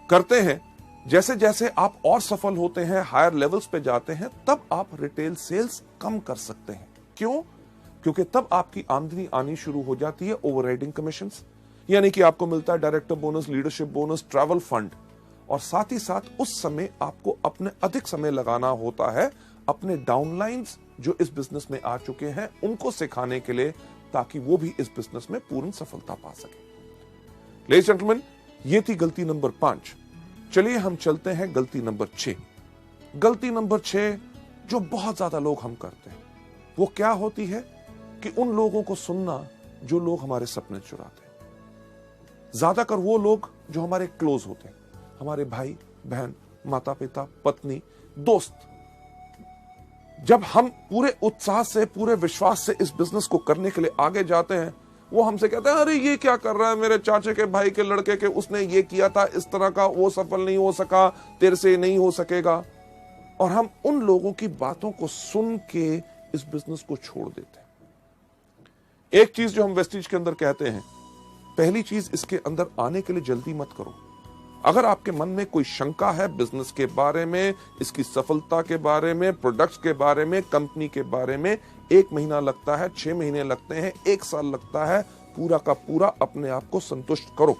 करते हैं, जैसे जैसे आप और सफल होते हैं, हायर लेवल्स पे जाते हैं, तब आप रिटेल सेल्स कम कर सकते हैं। क्यों? क्योंकि तब आपकी आमदनी आनी शुरू हो जाती है ओवरराइडिंग कमीशंस, यानी कि आपको मिलता है director bonus, leadership bonus, travel fund, और साथ ही साथ उस समय आपको अपने अधिक समय लगाना होता है अपने डाउनलाइंस जो इस बिजनेस में आ चुके हैं उनको सिखाने के लिए, ताकि वो भी इस बिजनेस में पूर्ण सफलता पा सके। लेडीज एंड जेंटलमैन, ये थी गलती नंबर 5। चलिए हम चलते हैं गलती नंबर 6। गलती नंबर 6 जो बहुत ज्यादा लोग हम करते हैं, वो क्या होती है कि उन लोगों को सुनना जो लोग हमारे सपने चुराते हैं। ज्यादातर वो लोग जो हमारे क्लोज होते हैं, हमारे भाई बहन, माता पिता, पत्नी, दोस्त। जब हम पूरे उत्साह से, पूरे विश्वास से इस बिजनेस को करने के लिए आगे जाते हैं, वो हमसे कहते हैं, अरे ये क्या कर रहा है, मेरे चाचे के भाई के लड़के के उसने ये किया था इस तरह का, वो सफल नहीं हो सका, तेरे से नहीं हो सकेगा। और हम उन लोगों की बातों को सुन के इस बिजनेस को छोड़ देते हैं। एक चीज जो हम वेस्टिज के अंदर कहते हैं, पहली चीज, इसके अंदर आने के लिए जल्दी मत करो। अगर आपके मन में कोई शंका है बिजनेस के बारे में, इसकी सफलता के बारे में, प्रोडक्ट्स के बारे में, कंपनी के बारे में, 1 महीना लगता है, 6 महीने लगते हैं, 1 साल लगता है, पूरा का पूरा अपने आप को संतुष्ट करो।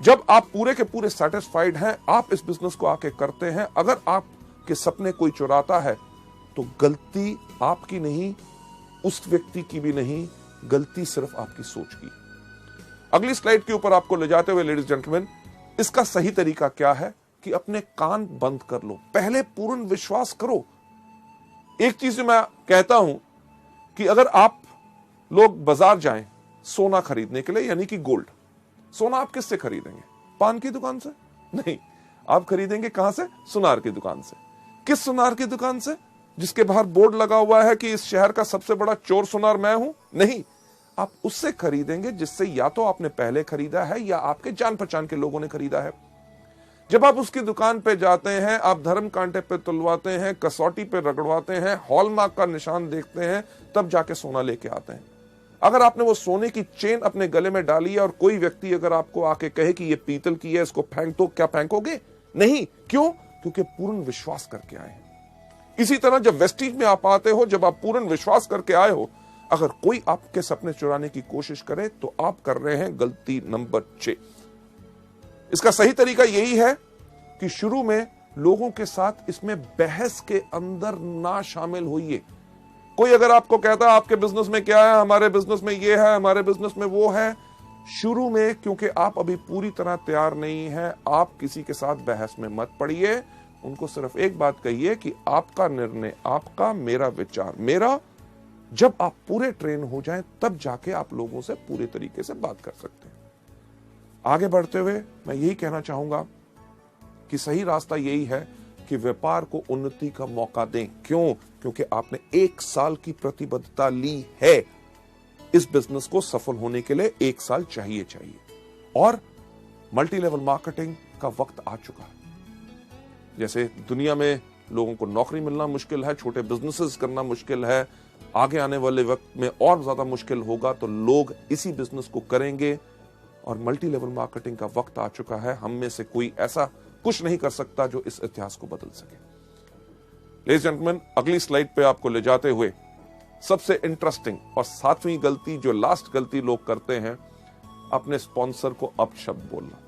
जब आप पूरे के पूरे सेटिस्फाइड हैं, आप इस बिजनेस को आके करते हैं। अगर आपके सपने कोई चुराता है तो गलती आपकी नहीं, उस व्यक्ति की भी नहीं, गलती सिर्फ आपकी सोच की। अगली स्लाइड के ऊपर आपको ले जाते हुए लेडीज जेंटलमैन, इसका सही तरीका क्या है कि अपने कान बंद कर लो, पहले पूर्ण विश्वास करो। एक चीज जो मैं कहता हूं कि अगर आप लोग बाजार जाएं सोना खरीदने के लिए, यानी कि गोल्ड, सोना आप किससे खरीदेंगे? पान की दुकान से? नहीं, आप खरीदेंगे कहां से? सुनार की दुकान से। किस सुनार की दुकान से? जिसके बाहर बोर्ड लगा हुआ है कि इस शहर का सबसे बड़ा चोर सुनार मैं हूं? नहीं, आप उससे खरीदेंगे जिससे या तो आपने पहले खरीदा है या आपके जान पहचान के लोगों ने खरीदा है। जब आप उसकी दुकान पे जाते हैं, आप धर्म कांटे पे तुलवाते हैं, कसौटी पे रगड़वाते हैं, हॉलमार्क का निशान देखते हैं, तब जाके सोना लेके आते हैं। अगर आपने वो सोने की चेन अपने गले में डाली है और कोई व्यक्ति अगर आपको आके कहे कि ये पीतल की है, इसको फेंक दो, क्या फेंकोगे? नहीं। क्यों? क्योंकि पूर्ण विश्वास करके आए हैं। इसी तरह जब वेस्टिज में आप आते हो, जब आप पूर्ण विश्वास करके आए हो, अगर कोई आपके सपने चुराने की कोशिश करे तो आप कर रहे हैं गलती नंबर 6। इसका सही तरीका यही है कि शुरू में लोगों के साथ इसमें बहस के अंदर ना शामिल होइए। कोई अगर आपको कहता है आपके बिजनेस में क्या है, हमारे बिजनेस में ये है, हमारे बिजनेस में वो है, शुरू में क्योंकि आप अभी पूरी तरह तैयार नहीं है, आप किसी के साथ बहस में मत पड़िए। उनको सिर्फ एक बात कहिए कि आपका निर्णय आपका, मेरा विचार मेरा। जब आप पूरे ट्रेन हो जाएं, तब जाके आप लोगों से पूरे तरीके से बात कर सकते हैं। आगे बढ़ते हुए मैं यही कहना चाहूंगा कि सही रास्ता यही है कि व्यापार को उन्नति का मौका दें। क्यों? क्योंकि आपने 1 साल की प्रतिबद्धता ली है। इस बिजनेस को सफल होने के लिए 1 साल चाहिए और मल्टी लेवल मार्केटिंग का वक्त आ चुका है। जैसे दुनिया में लोगों को नौकरी मिलना मुश्किल है, छोटे बिजनेसेस करना मुश्किल है, आगे आने वाले वक्त में और ज्यादा मुश्किल होगा, तो लोग इसी बिजनेस को करेंगे और मल्टी लेवल मार्केटिंग का वक्त आ चुका है। हम में से कोई ऐसा कुछ नहीं कर सकता जो इस इतिहास को बदल सके। लेडीज जेंटलमैन, अगली स्लाइड पे आपको ले जाते हुए सबसे इंटरेस्टिंग और 7वीं गलती, जो लास्ट गलती लोग करते हैं, अपने स्पॉन्सर को अपशब्द बोलना।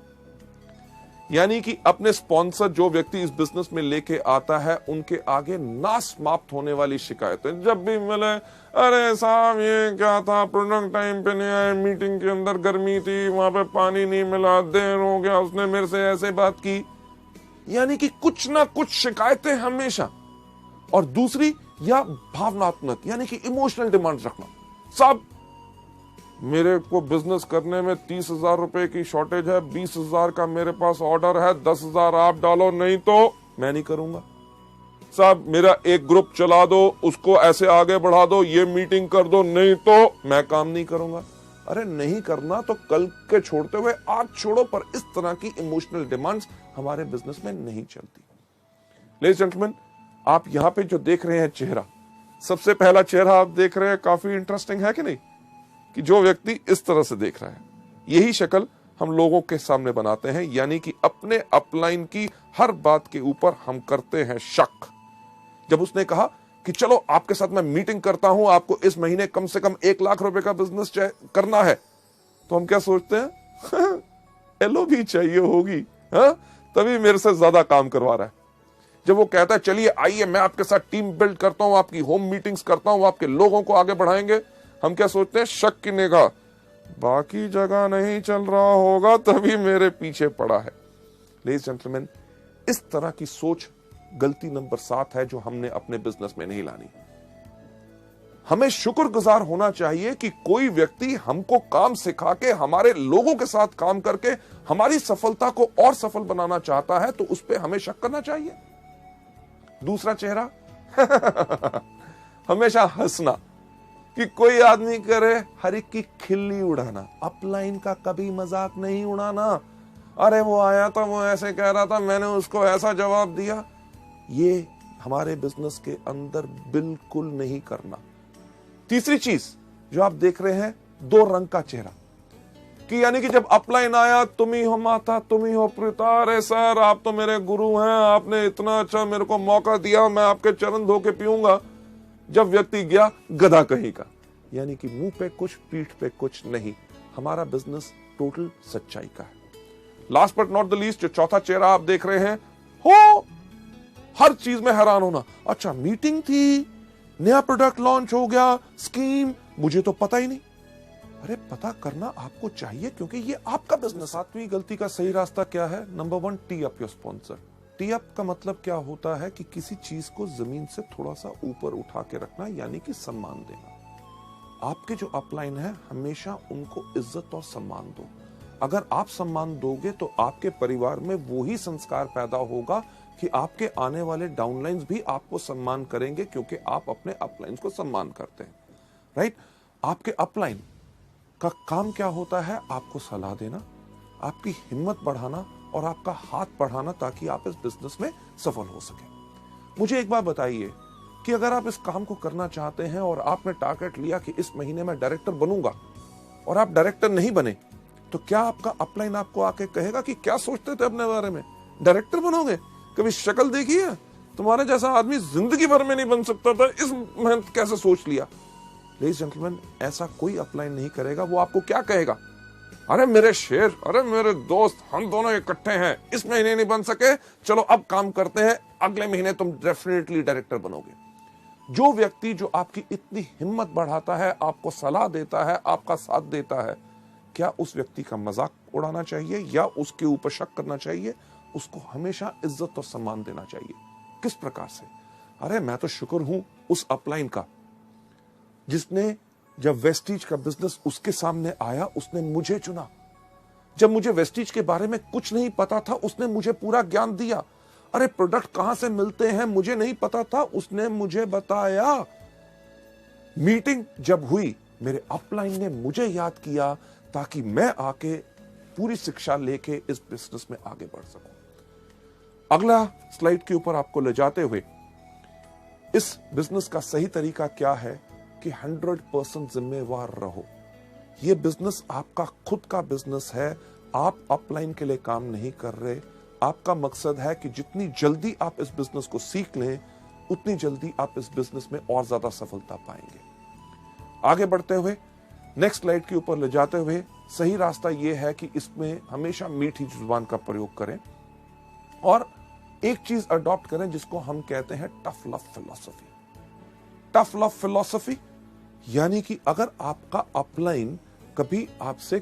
यानी कि अपने स्पॉन्सर, जो व्यक्ति इस बिजनेस में लेके आता है, उनके आगे ना समाप्त होने वाली शिकायतें जब भी मिले, अरे साहब ये क्या था, प्रोडक्ट टाइम पे नहीं आए, मीटिंग के अंदर गर्मी थी, वहां पे पानी नहीं मिला, देर हो गया, उसने मेरे से ऐसे बात की। यानी कि कुछ ना कुछ शिकायतें हमेशा। और दूसरी, या भावनात्मक यानी कि इमोशनल डिमांड्स रखना। साहब मेरे को बिजनेस करने में 30,000 रुपए की शॉर्टेज है, 20,000 का मेरे पास ऑर्डर है, 10,000 आप डालो, नहीं तो मैं नहीं करूंगा। साहब मेरा एक ग्रुप चला दो, उसको ऐसे आगे बढ़ा दो, ये मीटिंग कर दो, नहीं तो मैं काम नहीं करूंगा। अरे नहीं करना तो कल के छोड़ते हुए आज छोड़ो, पर इस तरह की इमोशनल डिमांड्स हमारे बिजनेस में नहीं चलती। लेडीज जेंटलमैन, आप यहां पे जो देख रहे हैं चेहरा, सबसे पहला चेहरा आप देख रहे हैं, काफी इंटरेस्टिंग है कि नहीं, कि जो व्यक्ति इस तरह से देख रहा है, यही शक्ल हम लोगों के सामने बनाते हैं। यानी कि अपने अपलाइन की हर बात के ऊपर हम करते हैं शक। जब उसने कहा कि चलो आपके साथ मैं मीटिंग करता हूं, आपको इस महीने कम से कम 1 लाख रुपए का बिजनेस करना है, तो हम क्या सोचते हैं, एलो भी चाहिए होगी, हाँ, तभी मेरे से ज्यादा काम करवा रहा है। जब वो कहता है चलिए आइए मैं आपके साथ टीम बिल्ड करता हूं, आपकी होम मीटिंग्स करता हूं, आपके लोगों को आगे बढ़ाएंगे, हम क्या सोचते हैं, शक की निगाह, बाकी जगह नहीं चल रहा होगा तभी मेरे पीछे पड़ा है। लेडीज जेंटलमैन, इस तरह की सोच गलती नंबर 7 है जो हमने अपने बिजनेस में नहीं लानी। हमें शुक्रगुजार होना चाहिए कि कोई व्यक्ति हमको काम सिखा के, हमारे लोगों के साथ काम करके हमारी सफलता को और सफल बनाना चाहता है, तो उस पर हमें शक करना चाहिए। दूसरा चेहरा हमेशा हंसना, कि कोई आदमी करे हर एक की खिल्ली उड़ाना, अपलाइन का कभी मजाक नहीं उड़ाना। अरे वो आया था, वो ऐसे कह रहा था, मैंने उसको ऐसा जवाब दिया। ये हमारे बिजनेस के अंदर बिल्कुल नहीं करना। तीसरी चीज जो आप देख रहे हैं, 2 रंग का चेहरा, कि यानी कि जब अपलाइन आया, तुम ही हो माता, तुम ही हो पिता, अरे सर आप तो मेरे गुरु हैं, आपने इतना अच्छा मेरे को मौका दिया, मैं आपके चरण धो के पीऊंगा। जब व्यक्ति गया, गधा कहीं का, यानी कि मुंह पे कुछ पीठ पे कुछ नहीं। हमारा बिजनेस टोटल सच्चाई का है। Last but not the least, जो चौथा चेहरा आप देख रहे हैं, हो हर चीज में हैरान होना। अच्छा मीटिंग थी, नया प्रोडक्ट लॉन्च हो गया, स्कीम, मुझे तो पता ही नहीं। अरे पता करना आपको चाहिए, क्योंकि ये आपका बिजनेस। 7वीं गलती का सही रास्ता क्या है? Number 1, T up your sponsor. T up का मतलब क्या होता है कि किसी चीज को जमीन से थोड़ा सा ऊपर उठा के रखना, यानी कि सम्मान देना। आपके जो अपलाइन है, हमेशा उनको इज्जत और सम्मान दो। अगर आप सम्मान दोगे तो आपके परिवार में वो ही संस्कार पैदा होगा कि आपके आने वाले डाउनलाइंस भी आपको सम्मान करेंगे, क्योंकि आप अपने अपलाइंस को सम्मान करते हैं। राइट? आपके अपलाइन का काम क्या होता है? आपको सलाह देना, आपकी हिम्मत बढ़ाना और आपका हाथ बढ़ाना, ताकि आप इस बिजनेस में सफल हो सके। मुझे एक बात बताइए कि अगर आप इस काम को करना चाहते हैं और आपने टारगेट लिया कि इस महीने में डायरेक्टर बनूंगा, और आप डायरेक्टर नहीं बने, तो क्या आपका अपलाइन आपको आके कहेगा कि क्या सोचते थे अपने बारे में, डायरेक्टर बनोगे? कभी शक्ल देखी है? तुम्हारे जैसा आदमी जिंदगी भर में नहीं बन सकता था, इस मेहनत कैसे सोच लिया? लेडीज जेंटलमैन, ऐसा कोई अपलाइन नहीं करेगा। वो आपको क्या कहेगा? अरे मेरे शेर, अरे मेरे दोस्त, हम दोनों इकट्ठे हैं, इस महीने नहीं बन सके, चलो अब काम करते हैं, अगले महीने तुम डेफिनेटली डायरेक्टर बनोगे। जो व्यक्ति जो आपकी इतनी हिम्मत बढ़ाता है, आपको सलाह देता है, आपका साथ देता है, क्या उस व्यक्ति का मजाक उड़ाना चाहिए या उसके ऊपर शक करना चाहिए? उसको हमेशा इज्जत और सम्मान देना चाहिए। किस प्रकार से? अरे मैं तो शुक्र हूं उस अपलाइन का, जिसने जब वेस्टीज का बिजनेस उसके सामने आया, उसने मुझे चुना। जब मुझे वेस्टीज के बारे में कुछ नहीं पता था, उसने मुझे पूरा ज्ञान दिया। अरे प्रोडक्ट कहां से मिलते हैं मुझे नहीं पता था, उसने मुझे बताया। मीटिंग जब हुई, मेरे अपलाइन ने मुझे याद किया, ताकि मैं आके पूरी शिक्षा लेके इस बिजनेस में आगे बढ़ सकूं। अगला स्लाइड के ऊपर आपको ले जाते हुए, इस बिजनेस का सही तरीका क्या है कि 100% जिम्मेवार रहो। यह बिजनेस आपका खुद का बिजनेस है। आप अपलाइन के लिए काम नहीं कर रहे, आपका मकसद है कि जितनी जल्दी आप इस बिजनेस को सीख लें, उतनी जल्दी आप इस बिजनेस में और ज्यादा सफलता पाएंगे। आगे बढ़ते हुए नेक्स्ट स्लाइड के ऊपर ले जाते हुए सही रास्ता यह है कि इसमें हमेशा मीठी जुबान का प्रयोग करें और एक चीज अडॉप्ट करें जिसको हम कहते हैं tough love philosophy. Tough love philosophy यानी कि अगर आपका अपलाइन कभी आपसे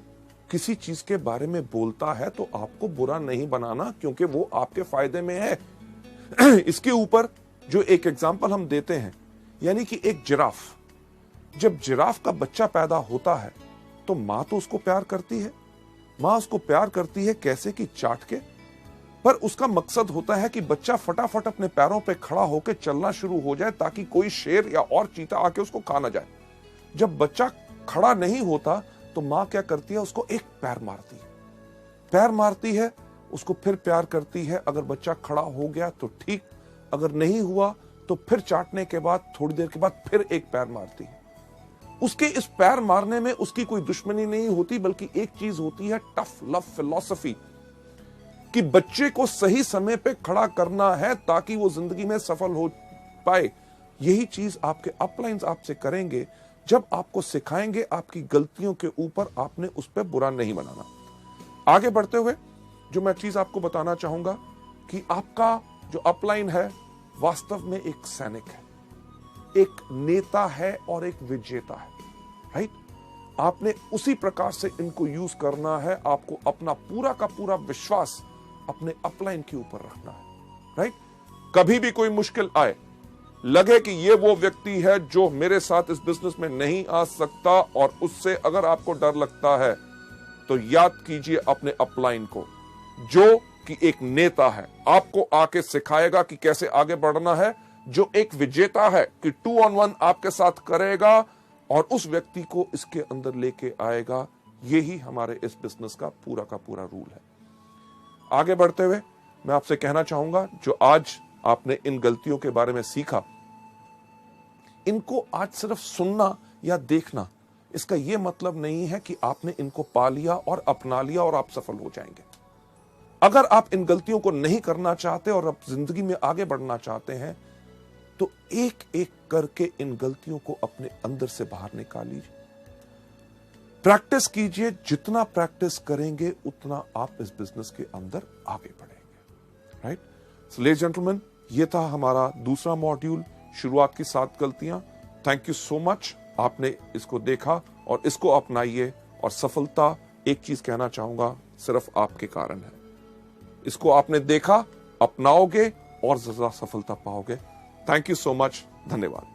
किसी चीज के बारे में बोलता है तो आपको बुरा नहीं बनाना, क्योंकि वो आपके फायदे में है। इसके ऊपर जो एक एग्जांपल हम देते हैं, यानी कि एक जिराफ, जब जिराफ का बच्चा पैदा होता है तो मां तो उसको प्यार करती है। मां उसको प्यार करती है कैसे कि चाट के, पर उसका मकसद होता है कि बच्चा फटाफट अपने पैरों पे खड़ा होकर चलना शुरू हो जाए ताकि कोई शेर या और चीता आके उसको खा ना जाए। जब बच्चा खड़ा नहीं होता तो मां क्या करती है, उसको एक पैर मारती है। पैर मारती है, उसको फिर प्यार करती है। अगर बच्चा खड़ा हो गया तो ठीक, अगर नहीं हुआ तो फिर चाटने के बाद थोड़ी देर के बाद फिर एक पैर मारती है। उसके इस पैर मारने में उसकी कोई दुश्मनी नहीं होती, बल्कि एक चीज होती है टफ लव फिलॉसफी, कि बच्चे को सही समय पे खड़ा करना है ताकि वो जिंदगी में सफल हो पाए। यही चीज आपके अपलाइंस आपसे करेंगे जब आपको सिखाएंगे आपकी गलतियों के ऊपर आपने उस पर बुरा नहीं बनाना। आगे बढ़ते हुए जो मैं चीज आपको बताना चाहूंगा कि आपका जो अपलाइन है वास्तव में एक सैनिक है, एक नेता है और एक विजेता है। राइट? आपने उसी प्रकार से इनको यूज करना है। आपको अपना पूरा का पूरा विश्वास अपने अपलाइन के ऊपर रखना है। राइट? कभी भी कोई मुश्किल आए, लगे कि ये वो व्यक्ति है जो मेरे साथ इस बिजनेस में नहीं आ सकता, और उससे अगर आपको डर लगता है तो याद कीजिए अपने अपलाइन को, जो कि एक नेता है, आपको आके सिखाएगा कि कैसे आगे बढ़ना है, जो एक विजेता है कि 2 on 1 आपके साथ करेगा और उस व्यक्ति को इसके अंदर लेके आएगा। यही हमारे इस बिजनेस का पूरा रूल है। आगे बढ़ते हुए मैं आपसे कहना चाहूंगा, जो आज आपने इन गलतियों के बारे में सीखा, इनको आज सिर्फ सुनना या देखना, इसका यह मतलब नहीं है कि आपने इनको पा लिया और अपना लिया और आप सफल हो जाएंगे। अगर आप इन गलतियों को नहीं करना चाहते और आप जिंदगी में आगे बढ़ना चाहते हैं तो एक एक करके इन गलतियों को अपने अंदर से बाहर निकाल लीजिए। प्रैक्टिस कीजिए, जितना प्रैक्टिस करेंगे उतना आप इस बिजनेस के अंदर आगे बढ़ेंगे। राइट? सो लेडीज जेंटलमैन, ये था हमारा दूसरा मॉड्यूल, शुरुआत की 7 गलतियां। थैंक यू सो मच, आपने इसको देखा और इसको अपनाइए, और सफलता, एक चीज कहना चाहूंगा, सिर्फ आपके कारण है। इसको आपने देखा, अपनाओगे और ज्यादा सफलता पाओगे। थैंक यू सो मच, धन्यवाद।